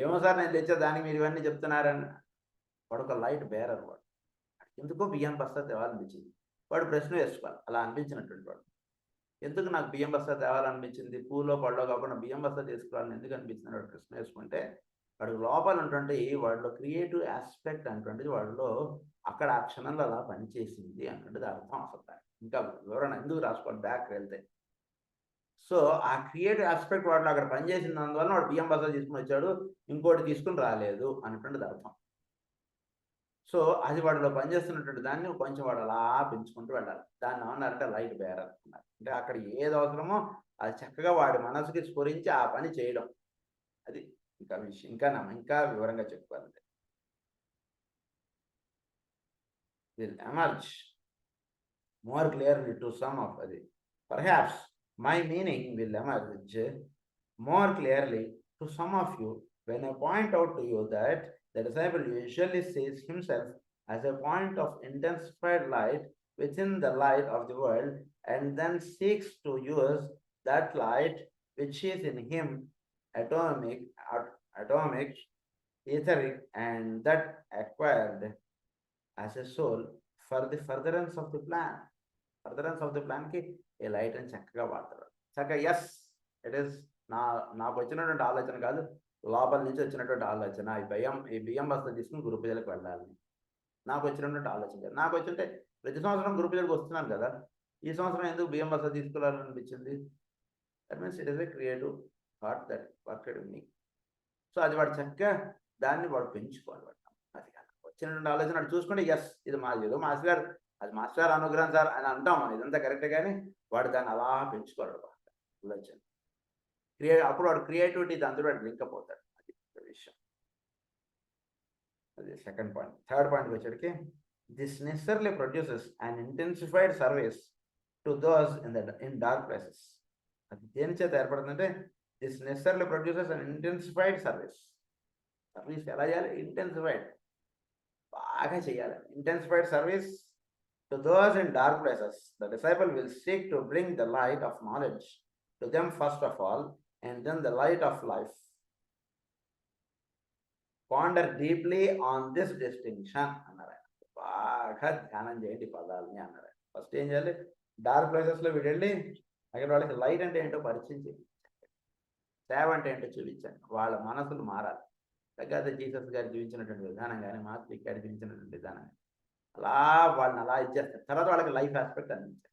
ఏమో సార్ నేను తెచ్చే దానికి మీరు ఇవన్నీ చెప్తున్నారని, వాడు ఒక లైట్ బేరర్. వాడు ఎందుకో బియ్యం బస్తా తేవాలనిపించింది, వాడు ప్రశ్న వేసుకోవాలి. అలా అనిపించినటువంటి వాడు ఎందుకు నాకు బియ్యం బస్తా తేవాలనిపించింది, పూలో పళ్ళో కాకుండా బియ్యం బస్తా తీసుకోవాలని ఎందుకు అనిపించింది వాడు ప్రశ్న వేసుకుంటే, వాడు లోపల ఉన్నటువంటి వాడిలో క్రియేటివ్ ఆస్పెక్ట్ అనేటువంటిది వాడిలో అక్కడ ఆ క్షణంలో అలా పనిచేసింది అనేటువంటిది అర్థం అసలు. ఇంకా వివరణ ఎందుకు రాసుకోవాలి బ్యాక్ వెళ్తే. సో ఆ క్రియేటివ్ ఆస్పెక్ట్ వాడిలో అక్కడ పనిచేసినందువల్ల వాడు బియ్యం బస్తా తీసుకుని వచ్చాడు, ఇంకోటి తీసుకుని రాలేదు అనేటువంటిది అర్థం. సో అది వాడిలో పనిచేస్తున్నటువంటి దాన్ని కొంచెం వాడు అలా పెంచుకుంటూ వెళ్ళాలి. దాన్ని ఏమన్నారంటే లైట్ బేరర్ అన్నారు. అంటే అక్కడ ఏది అవసరమో అది చక్కగా వాడి మనసుకి స్ఫురించి ఆ పని చేయడం. అది ఇంకా విషయం, ఇంకా వివరంగా చెప్పుకోవాలంటే will emerge more clearly to some of it. Perhaps my meaning will emerge more clearly to some of you when I point out to you that the disciple usually sees himself as a point of intensified light within the light of the world, and then seeks to use that light which is in him, atomic, etheric, and that acquired as a soul for the furtherance of the plan. Furtherance of the plan కి ఏ light అని చక్కగా వాడతారు. చక్కగా yes it is నాకు వచ్చినటువంటి ఆలోచన కాదు, లోపల నుంచి వచ్చినటువంటి ఆలోచన. ఈ బియ్యం బస్తా తీసుకుని గురు పూజలకు వెళ్ళాలని నాకు వచ్చినటువంటి ఆలోచన కాదు. నాకు వచ్చింటే ప్రతి సంవత్సరం గురు పూజలకు వస్తున్నాను కదా, ఈ సంవత్సరం ఎందుకు బియ్యం బస్తా తీసుకెళ్ళాలనిపించింది? That means it is a creative thought that worked in me. So అది వాడు చక్కగా దాన్ని వాడు పెంచుకోవాలి. వాడు అది కాదు వచ్చినటువంటి ఆలోచన చూసుకుంటే ఎస్ ఇది ఏదో మాస్టర్ గారు, అది మాస్టర్ గారు అనుగ్రహం సార్ అని అంటాం మనం, ఇదంతా కరెక్టే. కానీ వాడు దాన్ని అలా పెంచుకోవాలి ఆలోచన. అప్పుడు వాడు క్రియేటివిటీ దాంతో వాడు లింకప్ అవుతాడు. అది విషయం. అది సెకండ్ పాయింట్. థర్డ్ పాయింట్కి వచ్చేటికి this necessarily produces and intensified service to those in dark places. అది దేని చేత ఏర్పడుతుందంటే this necessarily produces and intensified service. Service ఎలా చేయాలి? ఇంటెన్సిఫైడ్, బాగా చేయాలి. Intensified service to those in dark places. The disciple will seek to bring the light of knowledge to them first of all, and then the light of life. Ponder deeply on this distinction అన్నారు. బాగా ధ్యానం చేయండి పదాలని అన్నారు. First ఏం చేయాలి? Dark ప్లేసెస్లో వీడు వెళ్ళి అక్కడ వాళ్ళకి లైట్ అంటే ఏంటో పరిచయం చేయండి, సేవ అంటే ఏంటో చూపించండి. వాళ్ళ మనసులు మారాలి. తగ్గదే జీసస్ గారు జీవించినటువంటి విధానం కానీ, మార్టిన్ గారు జీవించినటువంటి విధానం కానీ అలా వాళ్ళని అలా ఇచ్చేస్తారు. తర్వాత వాళ్ళకి లైఫ్ ఆస్పెక్ట్ అందించారు.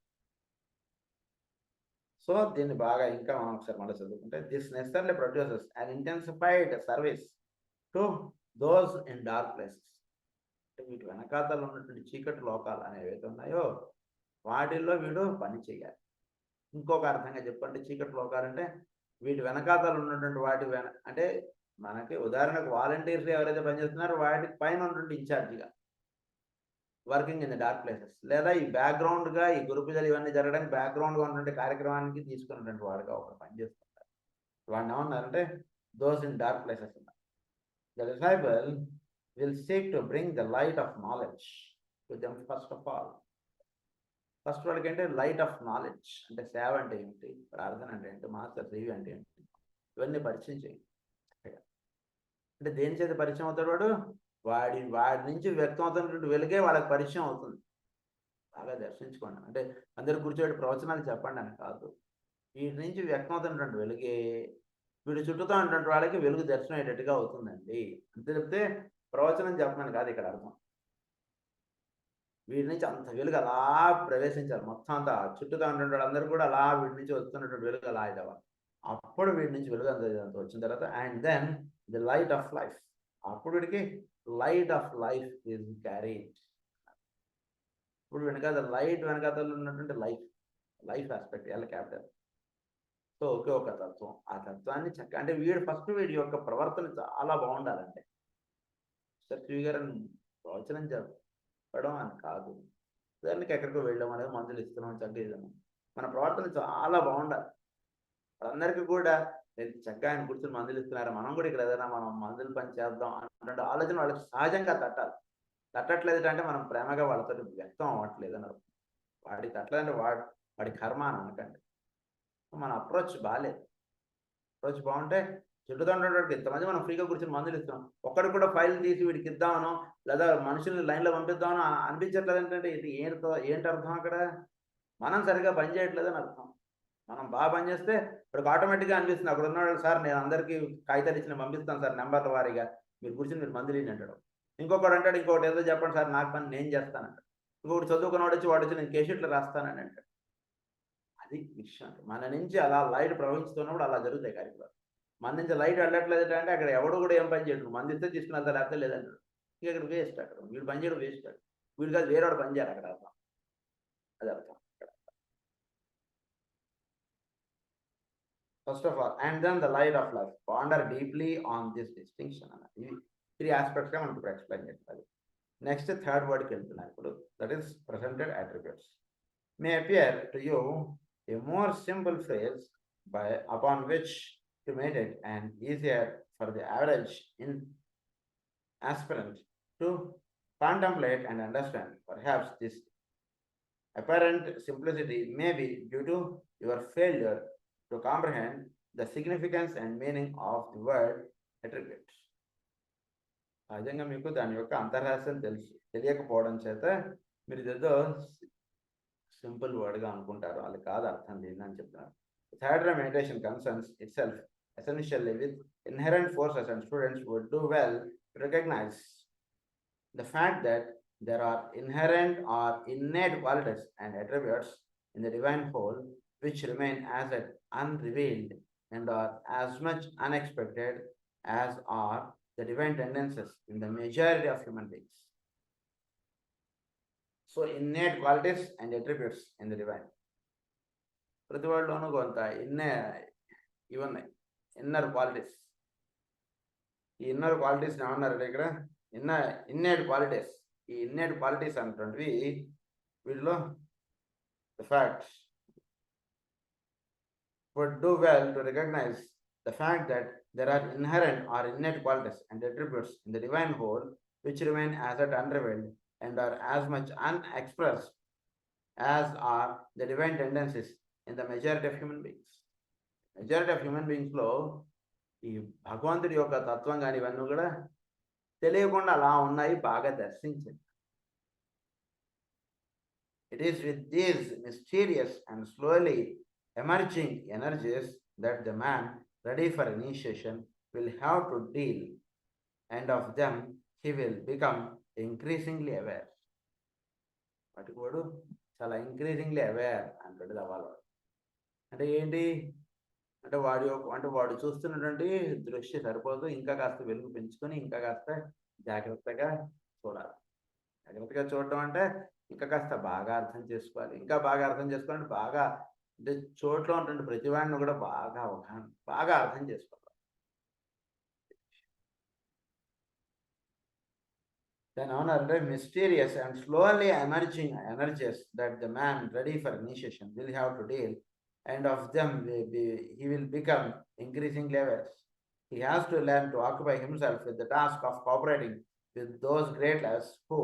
సో దీన్ని బాగా ఇంకా మనం ఒకసారి మళ్ళీ చదువుకుంటే this necessarily produces and intensified service to those in dark places. అంటే వీటి వెనకాతలు ఉన్నటువంటి చీకటి లోకాలు అనేవి ఏవైతే ఉన్నాయో వాటిల్లో వీడు పని చేయాలి. ఇంకొక అర్థంగా చెప్పండి, చీకటి లోకాలు అంటే వీటి వెనకాతలు ఉన్నటువంటి వాటి అంటే మనకి ఉదాహరణకు వాలంటీర్స్ ఎవరైతే పనిచేస్తున్నారో వాటికి పైన ఉన్నటువంటి ఇన్ఛార్జిగా working in the dark places, లేదా ఈ బ్యాక్గ్రౌండ్గా ఈ గురు పూజలు ఇవన్నీ జరగడానికి బ్యాక్గ్రౌండ్గా ఉన్నటువంటి కార్యక్రమానికి తీసుకున్నటువంటి వాడుగా ఒక పనిచేస్తుంటారు. వాడిని ఏమన్నారంటే దోస్ ఇన్ డార్క్ ప్లేసెస్ ఉన్నారు. The disciple will seek to bring the light of knowledge to them first of all. First వాళ్ళకి అంటే లైట్ ఆఫ్ నాలెడ్జ్ అంటే సేవ అంటే ఏమిటి, ప్రార్థన అంటే ఏంటి, మాస్టర్ సేవి అంటే ఏంటి, ఇవన్నీ పరిచయం చేయండి. అంటే దేని చేత పరిచయం అవుతాడు వాడు? వాడి నుంచి వ్యక్తం అవుతున్నటువంటి వెలుగే వాళ్ళకి పరిచయం అవుతుంది. బాగా దర్శించుకోండి. అంటే అందరు కూర్చోబెట్టి ప్రవచనాలు చెప్పండి అని కాదు, వీటి నుంచి వ్యక్తం అవుతున్నటువంటి వెలుగే వీడి చుట్టూతో ఉన్నటువంటి వాళ్ళకి వెలుగు దర్శనం అయ్యేటట్టుగా అవుతుందండి. అంతే చెప్తే ప్రవచనం చెప్పమని కాదు ఇక్కడ అర్థం. వీడి నుంచి అంత వెలుగు అలా ప్రవేశించాలి, మొత్తం అంతా చుట్టూతో ఉన్నటువంటి వాళ్ళందరూ కూడా అలా వీడి నుంచి వస్తున్నటువంటి వెలుగు అలా ఇదవ్వాలి. అప్పుడు వీడి నుంచి వెలుగు అంత వచ్చిన తర్వాత and then the light of life, అప్పుడు వీడికి light of life is carried. ఇప్పుడు వెనకాల లైట్ వెనకాతలు ఉన్నటువంటి లైఫ్ ఆస్పెక్ట్ ఎలా క్యాపిటల్ సో ఒకే ఒక తత్వం. ఆ తత్వాన్ని అంటే వీడి యొక్క ప్రవర్తన చాలా బాగుండాలండి. శ్రీ గారిని ప్రవచనం చెప్పడం అని కాదు. దానికి ఎక్కడికో వెళ్ళాం అనేది మందులు ఇస్తున్నాం చక్కగా మన ప్రవర్తన చాలా బాగుండాలి. అందరికీ కూడా చక్కగా ఆయన కూర్చొని మందులు ఇస్తున్నారు, మనం కూడా ఇక్కడ ఏదైనా మనం మందులు పని చేద్దాం అన్నటువంటి ఆలోచన వాళ్ళకి సహజంగా తట్టాలి. తట్టట్లేదు అంటే మనం ప్రేమగా వాళ్ళతో వ్యక్తం అవ్వట్లేదు అని అర్థం. వాడికి తట్టలేదంటే వాడి కర్మ అని అనకండి. మన అప్రోచ్ బాగాలేదు. అప్రోచ్ బాగుంటే చుట్టూ ఉండేవాడికి ఇంతమంది మనం ఫ్రీగా కూర్చొని మందులు ఇస్తున్నాం, ఒక్కడికి కూడా ఫైల్ తీసి వీడికి ఇద్దామనో లేదా మనుషుల్ని లైన్లో పంపిద్దామనో అనిపించట్లేదు. ఏంటంటే ఇది ఏంటి అర్థం అక్కడ? మనం సరిగా పని చేయట్లేదని అర్థం. మనం బాగా పనిచేస్తే ఇప్పుడు ఆటోమేటిక్గా అనిపిస్తుంది అక్కడ ఉన్నాడు, సార్ నేను అందరికీ కాగితాలు ఇచ్చిన పంపిస్తాను సార్ నెంబర్ల వారీగా, మీరు కూర్చొని మీరు మందులు అంటాడు. ఇంకొకటి అంటాడు, ఇంకొకటి ఏదో చెప్పండి సార్ నాకు పని నేను చేస్తానంట. ఇంకొకటి చదువుకున్నవాడు వచ్చి నేను కేషీట్లు రాస్తానని అంటాడు. అది విషయం. మన నుంచి అలా లైట్ ప్రవహిస్తున్నప్పుడు అలా జరుగుతాయి కార్యక్రమాలు. మన నుంచి లైట్ వెళ్ళట్లేదు అంటే అక్కడ ఎవడు కూడా ఏం పని చేయడు. మంది ఇస్తే తీసుకుని వెళ్తారు, లేకపోతే లేదంటాడు. ఇక ఇక్కడ వేస్ట్. అక్కడ వీడు పని చేయడం వేస్ట్. వీడు కాదు వేరేవాడు పని చేయాలి అక్కడ అర్థం. అది అర్థం. First of all, and then the light of life. Ponder deeply on this distinction. Three aspects I want to explain it. Next, third word that is presented attributes. May appear to you a more simple phrase upon which to meditate and easier for the average aspirant to contemplate and understand. Perhaps this apparent simplicity may be due to your failure to comprehend the significance and meaning of the word attribute. సహజంగా మీకు దాని యొక్క అంతర్రహస్యం తెలియకపోవడం చేత మీరు ఏదో simple వర్డ్గా అనుకుంటారు, అది కాదు అర్థం లేదని చెప్తున్నారు. Third meditation concerns itself essentially with inherent forces, and students would do well to recognize the fact that there are inherent or innate qualities and attributes in the divine whole which remain as yet unrevealed and are as much unexpected as are the divine tendencies in the majority of human beings. So innate qualities and attributes in the divine. ప్రతి వాళ్ళలోనూ కొంత ఇవన్నాయి inner qualities. ఈ inner qualities ఏమన్నారంటే ఇక్కడ innate qualities. ఈ innate qualities అనేటువంటివి వీటిలో the facts would do well to recognize the fact that there are inherent or innate qualities and attributes in the divine whole which remain as yet unrevealed and are as much unexpressed as are the divine tendencies in the majority of human beings. Majority of human beings లో ఈ భగవంతుడి యొక్క తత్వం కానీ ఇవన్నీ కూడా తెలియకుండా అలా ఉన్నాయి, బాగా దర్శించింది. It is with these mysterious and slowly emerging energies that the man ready for initiation will have to deal, and of them he will become increasingly aware. వాటికి వాడు చాలా ఇంక్రీజింగ్లీ అవేర్ అంటాడు అవ్వాలి. అంటే ఏంటి అంటే వాడు చూస్తున్నటువంటి దృష్టి సరిపోదు, ఇంకా కాస్త వెలుగు పెంచుకొని ఇంకా కాస్త జాగ్రత్తగా చూడాలి. జాగ్రత్తగా చూడటం అంటే ఇంకా కాస్త బాగా అర్థం చేసుకోవాలి. ఇంకా బాగా అర్థం చేసుకోవాలంటే బాగా అంటే చోట్ల ఉన్నటువంటి ప్రతివాడిని కూడా బాగా అర్థం చేసుకోవాలి. Then honor mysterious and slowly emerging energies that the man ready for initiation will have to deal, and of them he will become increasingly aware. He has to learn to occupy himself with the task of cooperating with those great levels who,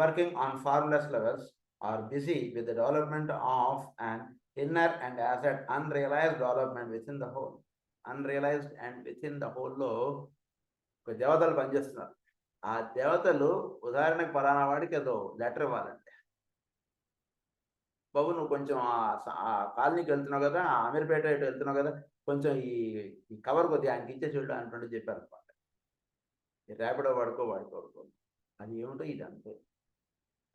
working on formless levels, are busy with the development of an inner and as yet unrealized development within the whole. Unrealized and within the whole లో ఒక దేవతలు పనిచేస్తున్నారు. ఆ దేవతలు ఉదాహరణకు పలానా వాడికి ఏదో లెటర్ ఇవ్వాలంటే, బాబు నువ్వు కొంచెం ఆ కాలనీకి వెళ్తున్నావు కదా, అమీర్పేట ఇటు వెళ్తున్నావు కదా, కొంచెం ఈ కవర్ కొద్దిగా ఆయనకి ఇచ్చే చూడ అంటుంటే చెప్పారు అనమాట. ర్యాపిడో వాడుకో. అది ఏమిటో ఇది అంతే,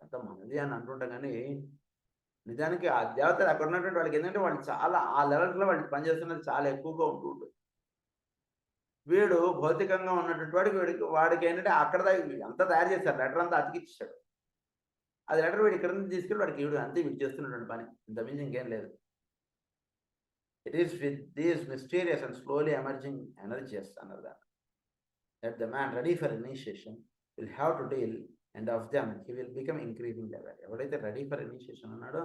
అంత మనది అని అంటుంటాం. కానీ నిజానికి ఆ దేవతలు అక్కడ ఉన్నటువంటి వాళ్ళకి ఏంటంటే వాళ్ళు చాలా ఆ లెవెల్స్లో వాళ్ళు పనిచేస్తున్నది చాలా ఎక్కువగా ఉంటుంది. వీడు భౌతికంగా ఉన్నటువంటి వాడికి ఏంటంటే అక్కడ అంతా తయారు చేశారు, లెటర్ అంతా అతికిచ్చాడు. అది లెటర్ వీడు ఇక్కడ నుంచి తీసుకెళ్ళి వాడికి వీడు అంతే వీడు చేస్తున్నటువంటి పని, ఇంత మించి ఇంకేం లేదు. It is with these mysterious and slowly emerging energies, another, that the man ready for initiation will have to deal, and of them he will become increasing level. ఎవడైతే రెడీ ఫర్ ఇనిషియేషన్ అన్నాడో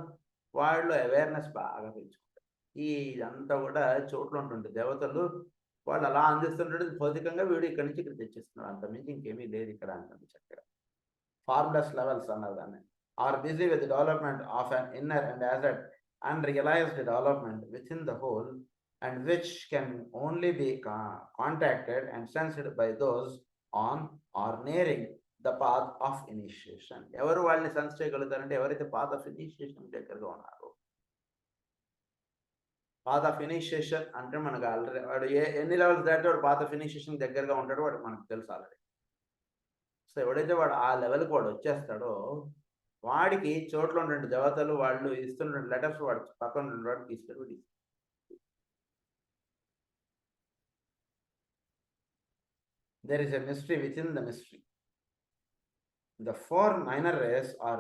వాళ్ళు awareness బాగా పెంచుకుంటారు. ఈ ఇదంతా కూడా చోట్ల ఉంటుంది దేవతలు వాళ్ళు అలా అందిస్తుంటే భౌతికంగా వీడు ఇక్కడి నుంచి ఇక్కడ తెచ్చిస్తున్నాడు, అంత మించి ఇంకేమీ లేదు ఇక్కడ అంటుంది చక్కగా. ఫార్మ్లెస్ లెవెల్స్ అన్నారు దాన్ని. Are busy with development of an inner and as yet unrealized development within the whole, and which can only be contacted and sensed by those on or nearing the path of initiation. ఎవరు వాళ్ళని sense చేయగలుగుతారంటే ఎవరైతే path of initiation దగ్గరగా ఉన్నారో. Path of initiation అంటే మనకు already వాడు ఎన్ని levels దాటి వాడు పాత్ ఆఫ్ ఇనిషియేషన్ దగ్గరగా ఉంటాడో వాడు మనకు తెలుసు ఆల్రెడీ. సో ఎవడైతే వాడు ఆ లెవెల్కి వాడు వచ్చేస్తాడో వాడికి చోట్ల ఉన్నటువంటి దేవతలు వాళ్ళు ఇస్తున్న లెటర్స్ వాడు పక్కన ఉన్న వాడికి తీసుకెళ్ళి there is a mystery within the mystery. The four minor rays or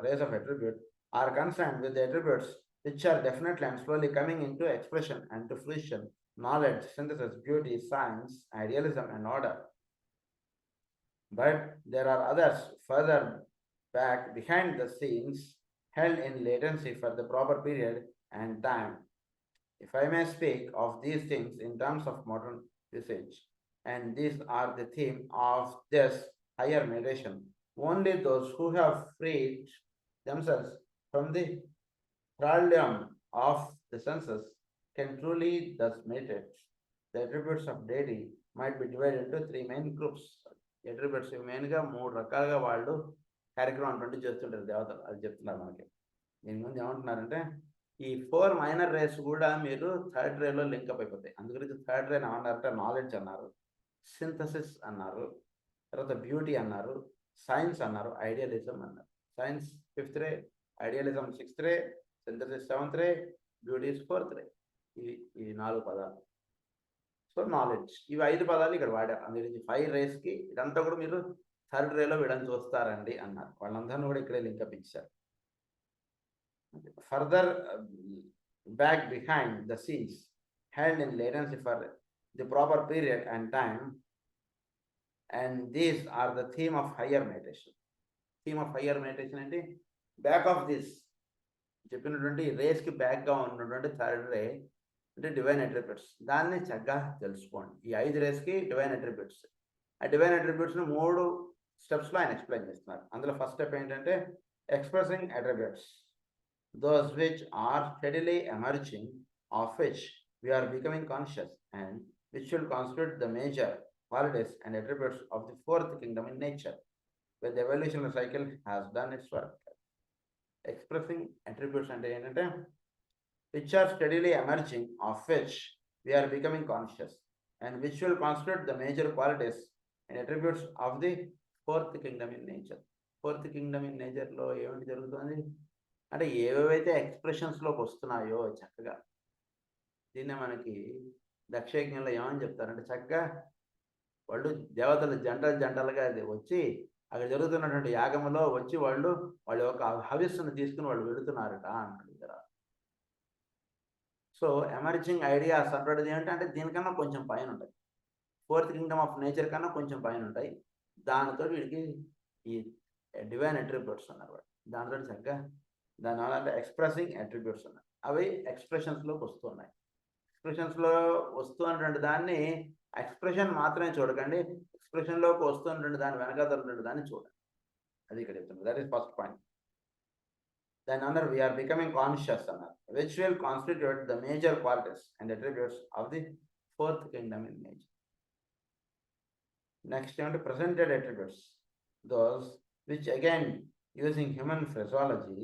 rays of attribute are concerned with the attributes which are definitely and slowly coming into expression and to fruition: knowledge, synthesis, beauty, science, idealism, and order. But there are others further back behind the scenes, held in latency for the proper period and time. If I may speak of these things in terms of modern usage, and these are the theme of this higher meditation, only those who have freed themselves from the thraldom of the senses can truly thus meditate. The attributes of deity might be divided into three main groups. Attributes మెయిన్గా మూడు రకాలుగా వాళ్ళు కార్యక్రమం అటువంటి చేస్తుంటారు దేవతలు, అది చెప్తున్నారు మనకి. దీని ముందు ఏమంటున్నారంటే ఈ 4 మైనర్ రేస్ కూడా మీరు థర్డ్ రేలో లింకప్ అయిపోతాయి. అందుగురించి థర్డ్ రే ఏమన్నారంటే నాలెడ్జ్ అన్నారు, సింథసిస్ అన్నారు, తర్వాత బ్యూటీ అన్నారు, సైన్స్ అన్నారు, ఐడియలిజం అన్నారు. సైన్స్ 5th రే, ఐడియలిజం 6th రే, సింథసిస్ 7th రే, బ్యూటీ 4th రే. ఇవి 4 పదాలు. సో నాలెడ్జ్, ఇవి 5 పదాలు ఇక్కడ వాడారు. అందుగురించి 5 రేస్కి ఇదంతా కూడా మీరు థర్డ్ రేలో వీళ్ళని చూస్తారండి అన్నారు. వాళ్ళందరినీ కూడా ఇక్కడే లింకప్ ఇచ్చారు. Further back behind the scenes, held in latency for the proper period and time, and these are the theme of higher meditation. Theme of higher meditation అంటే బ్యాక్ ఆఫ్ దిస్ చెప్పినటువంటి రేస్కి బ్యాక్గా ఉన్నటువంటి థర్డ్ రే అంటే divine attributes. దాన్ని చక్కగా తెలుసుకోండి. ఈ 5 రేస్కి divine attributes. ఆ divine అట్రిబ్యూట్స్ని 3 స్టెప్స్లో ఆయన ఎక్స్ప్లెయిన్ చేస్తున్నారు. అందులో ఫస్ట్ స్టెప్ ఏంటంటే expressing attributes, those which are steadily emerging, of which we are becoming conscious, and which will constitute the major qualities and attributes of the 4th kingdom in nature, where the evolutionary cycle has done its work. Expressing attributes అంటే ఏంటంటే which are steadily emerging, of which we are becoming conscious, and which will constitute the major qualities and attributes of the 4th kingdom in nature. 4th kingdom in nature లో ఏమిటి జరుగుతుంది అంటే ఏవేవైతే ఎక్స్ప్రెషన్స్లోకి వస్తున్నాయో చక్కగా, దీన్నే మనకి దక్షయజ్ఞంలో ఏమని చెప్తారంటే చక్కగా వాళ్ళు దేవతలు జంటలుగా వచ్చి అక్కడ జరుగుతున్నటువంటి యాగములో వచ్చి వాళ్ళ యొక్క హవిస్సును తీసుకుని వాళ్ళు వెళుతున్నారట అంటాడు కదా. సో ఎమర్జింగ్ ఐడియాస్ అంటాడు ఏంటంటే దీనికన్నా కొంచెం పైన ఉంటాయి. 4th కింగ్డమ్ ఆఫ్ నేచర్ కన్నా కొంచెం పైన ఉంటాయి. దానితో వీడికి ఈ డివైన్ అట్రిబ్యూట్స్ అన్నారు. దానితో చక్కగా దాని అంటే ఎక్స్ప్రెసింగ్ అట్రిబ్యూట్స్ ఉన్నాయి. అవి ఎక్స్ప్రెషన్స్లోకి వస్తున్నాయి. ఎక్స్ప్రెషన్స్లో వస్తున్నటువంటి దాన్ని ఎక్స్ప్రెషన్ మాత్రమే చూడకండి, ఎక్స్ప్రెషన్లోకి వస్తున్నటువంటి దాని వెనకాల దాన్ని చూడండి. అది ఇక్కడ చెప్తున్నారు. That is first point. దాని అందరూ వీఆర్ బికమింగ్ కాన్షియస్ అన్నారు, which will constitute the major qualities and attributes of the 4th kingdom in nature. Next ఏమంటే presented attributes, those which again using human phraseology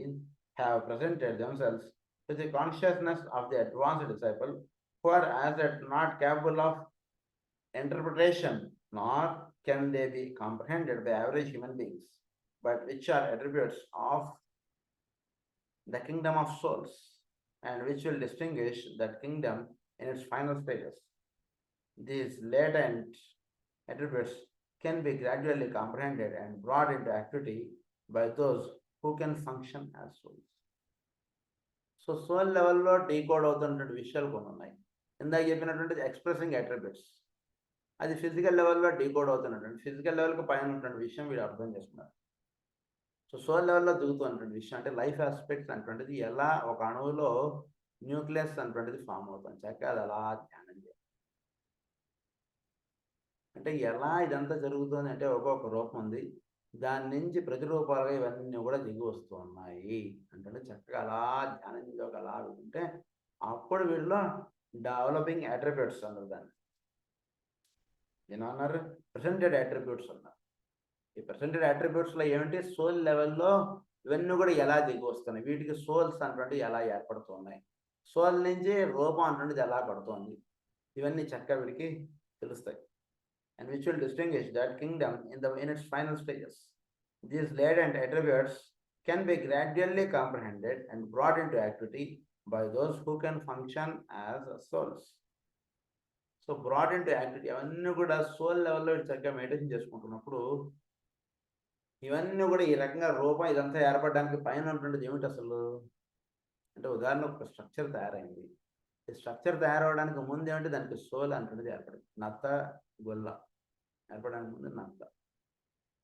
have presented themselves to the consciousness of the advanced disciple, who are as yet not capable of interpretation, nor can they be comprehended by average human beings, but which are attributes of the kingdom of souls, and which will distinguish that kingdom in its final stages. These latent attributes can be gradually comprehended and brought into activity by those who can function as souls. So soul లెవెల్లో decode అవుతున్నటువంటి విషయాలు కొన్ని ఉన్నాయి. ఇందాక చెప్పినటువంటి expressing attributes, అది physical లెవెల్లో decode అవుతున్నటువంటి ఫిజికల్ లెవెల్కి పైన ఉన్నటువంటి విషయం వీడు అర్థం చేసుకున్నారు. సో సోల్ లెవెల్లో దిగుతున్నటువంటి విషయం అంటే లైఫ్ ఆస్పెక్ట్స్ అటువంటిది ఎలా ఒక అణువులో న్యూక్లియస్ అటువంటిది ఫామ్ అవుతుంది, చక్కగా అది అలా ధ్యానం చేయాలి. అంటే ఎలా ఇదంతా జరుగుతుంది అంటే ఒక్కొక్క రూపం ఉంది, దాని నుంచి ప్రతిరూపాలుగా ఇవన్నీ కూడా దిగి వస్తూ ఉన్నాయి అంటే చక్కగా అలా ధ్యానంలోకి అలా ఉంటే అప్పుడు వీళ్ళలో డెవలపింగ్ అట్రిబ్యూట్స్ అన్నారు. దాన్ని ఏమన్నారు? ప్రెసెంటెడ్ అట్రిబ్యూట్స్ అన్నారు. ఈ ప్రెసెంటెడ్ అట్రిబ్యూట్స్లో ఏమిటి? సోల్ లెవెల్లో ఇవన్నీ కూడా ఎలా దిగి వస్తున్నాయి, వీటికి సోల్స్ అటువంటివి ఎలా ఏర్పడుతున్నాయి, సోల్ నుంచి రూపం అటువంటిది ఎలా పడుతుంది, ఇవన్నీ చక్కగా వీడికి తెలుస్తాయి. And which will distinguish that kingdom in its final stages. These latent attributes can be gradually comprehended and brought into activity by those who can function as souls. So brought into activity, అవన్నీ కూడా soul లెవెల్లో చక్కగా meditation చేసుకుంటున్నప్పుడు ఇవన్నీ కూడా ఈ రకంగా రూపం ఇదంతా ఏర్పడడానికి పైన ఉంటుండేది ఏమిటి అసలు అంటే ఉదాహరణ ఒక స్ట్రక్చర్ తయారైంది. ఈ స్ట్రక్చర్ తయారవడానికి ముందు ఏమిటి? దానికి సోల్ అంటున్నది ఏర్పడింది. నత్త గొల్ల ఏర్పడడానికి ముందు నత్త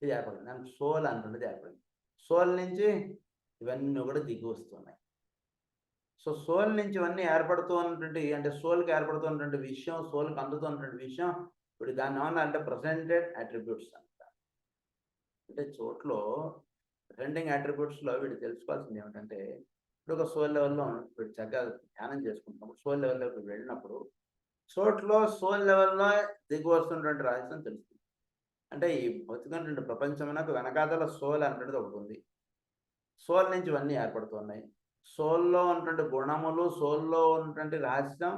ఇది ఏర్పడింది, దానికి సోల్ అంటున్నది ఏర్పడింది. సోల్ నుంచి ఇవన్నీ కూడా దిగి వస్తున్నాయి. సో సోల్ నుంచి ఇవన్నీ ఏర్పడుతూ ఉన్నటువంటి అంటే సోల్కి ఏర్పడుతున్నటువంటి విషయం, సోల్కి అందుతున్నటువంటి విషయం ఇప్పుడు దాన్ని ఏమన్నా అంటే ప్రెసెంటెడ్ అట్రిబ్యూట్స్ అంట. అంటే చోట్లో ప్రెసెంటింగ్ అట్రిబ్యూట్స్లో వీడు తెలుసుకోవాల్సింది ఏమిటంటే ఇప్పుడు ఒక సోల్ లెవెల్లో వీడు చక్కగా ధ్యానం చేసుకుంటున్నప్పుడు సోల్ లెవెల్లోకి వెళ్ళినప్పుడు చోట్లో సోల్ లెవెల్లో దిగి వస్తున్నటువంటి రహస్యం తెలుస్తుంది. అంటే ఈ భౌతికమైనటువంటి ప్రపంచమునకు వెనకాతల సోల్ అనేటువంటిది ఒకటి ఉంది. సోల్ నుంచి ఇవన్నీ ఏర్పడుతున్నాయి. సోల్లో ఉన్నటువంటి గుణములు, సోల్లో ఉన్నటువంటి రహస్యం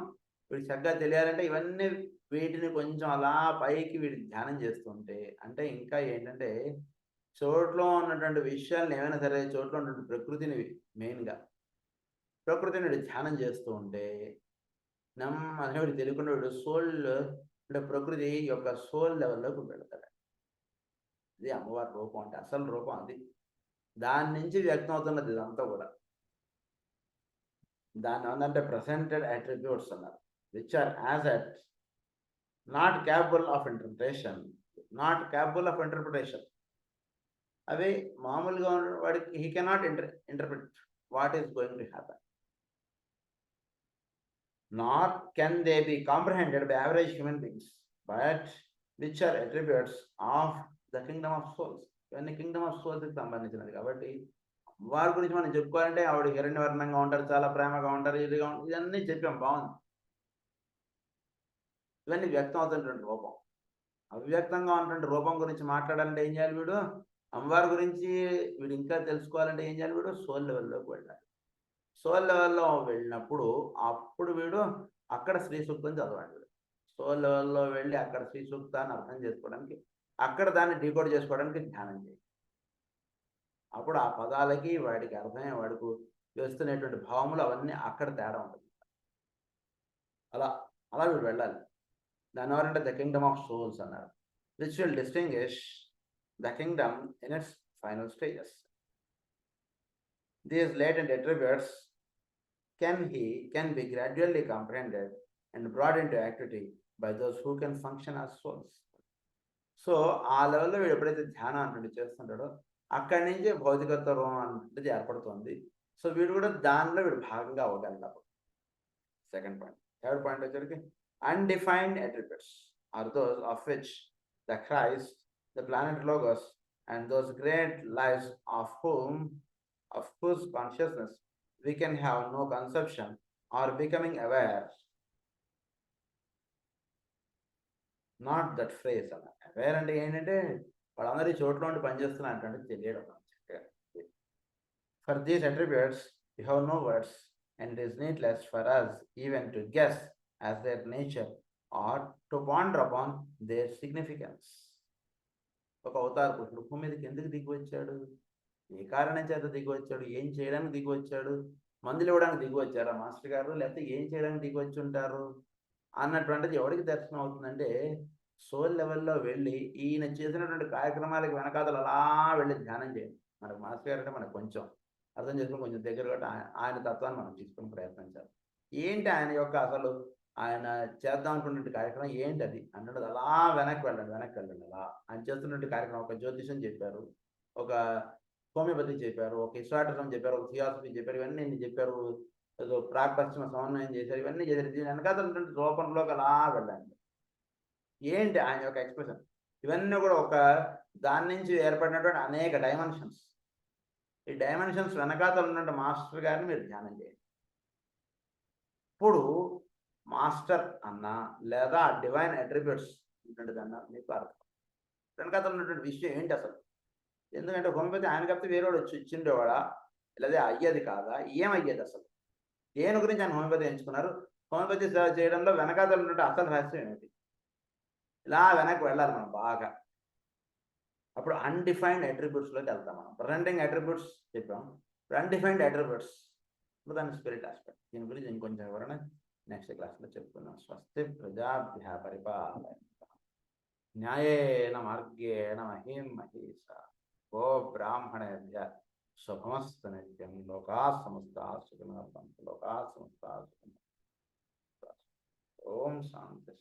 వీడికి చక్కగా తెలియాలంటే ఇవన్నీ వీటిని కొంచెం అలా పైకి వీడి ధ్యానం చేస్తుంటే అంటే ఇంకా ఏంటంటే చోట్లో ఉన్నటువంటి విషయాలను ఏమైనా సరే చోట్లో ఉన్నటువంటి ప్రకృతిని మెయిన్గా ప్రకృతిని వీడు ధ్యానం చేస్తూ ఉంటే నమ్మని వీడు తెలియకుండా వీడు సోల్ అంటే ప్రకృతి యొక్క సోల్ లెవెల్లోకి వెళ్తాడు. ఇది అమ్మవారి రూపం అంటే అసలు రూపం అది. దాని నుంచి వ్యక్తం అవుతున్నది ఇదంతా కూడా. దాన్ని ఏంటంటే ప్రెసెంటెడ్ అట్రిబ్యూట్స్ అన్నారు, which are as yet not capable of interpretation. అవి మామూలుగా వాడికి he cannot interpret what is going to happen, nor can they be comprehended by average human beings, but which are attributes of the kingdom of souls. ఇవన్నీ Kingdom of సోల్స్కి సంబంధించినది కాబట్టి వారి గురించి మనం చెప్పుకోవాలంటే ఆవిడ హిరణ్యవర్ణంగా ఉంటారు, చాలా ప్రేమగా ఉంటారు, ఇదిగా ఉంటారు, ఇవన్నీ చెప్పాం బాగుంది. ఇవన్నీ వ్యక్తం అవుతున్నటువంటి రూపం. అవ్యక్తంగా ఉన్నటువంటి రూపం గురించి మాట్లాడాలంటే ఏం చేయాలి వీడు? అమ్మవారి గురించి వీడు ఇంకా తెలుసుకోవాలంటే ఏం చేయాలి? వీడు సోల్ లెవెల్లోకి వెళ్ళాలి. సోల్ లెవెల్లో వెళ్ళినప్పుడు అప్పుడు వీడు అక్కడ శ్రీ సూక్తం చదవాలి. వీడు సోల్ లెవెల్లో వెళ్ళి అక్కడ శ్రీ సూక్తాన్ని అర్థం చేసుకోవడానికి, అక్కడ దాన్ని డీకోడ్ చేసుకోవడానికి ధ్యానం చేయాలి. అప్పుడు ఆ పదాలకి వాడికి అర్థమయ్యే వాడికి వేస్తున్నటువంటి భావములు అవన్నీ అక్కడ తేడా ఉంటుంది. అలా అలా వీడు వెళ్ళాలి. దాని ఎవరంటే ద కింగ్డమ్ ఆఫ్ సోల్స్ అన్నారు, which will distinguish the Kingdom in it's final stages. These latent attributes can be gradually comprehended and brought into activity by those who can function as souls. So ఆ లెవెల్లో వీడు ఎప్పుడైతే ధ్యానం అంటే చేస్తుంటాడో అక్కడి నుంచి భౌతికత్వం అనేది ఏర్పడుతుంది. సో వీడు కూడా దానిలో వీడు భాగంగా అవ్వగలడు. Second point. థర్డ్ పాయింట్ వచ్చరికి undefined attributes are those of which the Christ, the planet Logos and those great lives of whose consciousness we can have no conception or becoming aware. Not that phrase. Aware అంటే ఏంటంటే వాళ్ళందరూ ఈ చోట్ల ఉండి పనిచేస్తున్నారు అంటే తెలియడం. For these attributes we have no words, and it is needless for us even to guess as their nature or to ponder upon their significance. ఒక అవతార పురుషుడు భూమి మీదకి ఎందుకు దిగి వచ్చాడు, ఏ కారణం చేత దిగి వచ్చాడు, ఏం చేయడానికి దిగి వచ్చాడు, మందులు ఇవ్వడానికి దిగి వచ్చారా మాస్టర్ గారు, లేకపోతే ఏం చేయడానికి దిగి వచ్చి ఉంటారు అన్నటువంటిది ఎవరికి దర్శనం అవుతుందంటే సోల్ లెవెల్లో వెళ్ళి ఈయన చేసినటువంటి కార్యక్రమాలకు వెనకాతలు అలా వెళ్ళి ధ్యానం చేయండి. మనకు మాస్టర్ గారు అంటే మనకు కొంచెం అర్థం చేసుకుని కొంచెం దగ్గర కాబట్టి ఆయన తత్వాన్ని మనం తీసుకుని ప్రయత్నించాలి. ఏంటి ఆయన యొక్క అసలు ఆయన చేద్దాం అనుకున్న కార్యక్రమం ఏంటి అది అన్నది అలా వెనక్కి వెళ్ళండి అలా ఆయన చేస్తున్నట్టు కార్యక్రమం. ఒక జ్యోతిషం చెప్పారు, ఒక హోమియోపతి చెప్పారు, ఒక ఇస్వాటరిజం చెప్పారు, ఒక థియాసఫీ చెప్పారు, ఇవన్నీ చెప్పారు, ఏదో ప్రాక్పశ్చిమ సమన్వయం చేశారు, ఇవన్నీ చేశారు. దీని వెనకాల రూపంలోకి అలా వెళ్ళండి. ఏంటి ఆయన యొక్క ఎక్స్ప్రెషన్, ఇవన్నీ కూడా ఒక దాని నుంచి ఏర్పడినటువంటి అనేక డైమెన్షన్స్. ఈ డైమెన్షన్స్ వెనకాతలు ఉన్నటువంటి మాస్టర్ గారిని మీరు ధ్యానం చేయండి. ఇప్పుడు మాస్టర్ అన్నా లేదా డివైన్ అట్రిబ్యూట్స్ ఉన్నట్టుదన్నా మీకు అర్థం. వెనకాతలు ఉన్నటువంటి విషయం ఏంటి అసలు? ఎందుకంటే హోమియోపతి ఆయన కాకపోతే వేరేవాడు వచ్చి ఇచ్చిండేవాడా, లేదా అయ్యేది కాదా, ఏమయ్యేది అసలు? దేని గురించి ఆయన హోమియోపతి ఎంచుకున్నారు? హోమియోపతి చేయడంలో వెనకాతలు ఉన్నటువంటి అసలు రహస్యం ఏమిటి? ఇలా వెనక్కి వెళ్ళాలి మనం బాగా. అప్పుడు అన్డిఫైన్డ్ అట్రిబ్యూట్స్లోకి వెళ్తాం మనం. ప్రెజెంటింగ్ అట్రిబ్యూట్స్ చెప్పాం, ఇప్పుడు అన్డిఫైన్డ్ అట్రిబ్యూట్స్, ఇప్పుడు దాని స్పిరిట్ ఆస్పెక్ట్. దీని గురించి ఇంకొంచెం వివరణ నెక్స్ట్ క్లాస్లో చెప్పుకున్నాం. స్వస్తి ప్రజాభ్య పరిపాలయంతాం న్యాయేన మార్గేణ మహీం మహీషా గో బ్రాహ్మణేభ్య శుభమస్తు నిత్యం. లోకా సమస్తా సుఖినో భవంతు. లోకా సమస్తా సుఖినో భవంతు. ఓం శాంతి.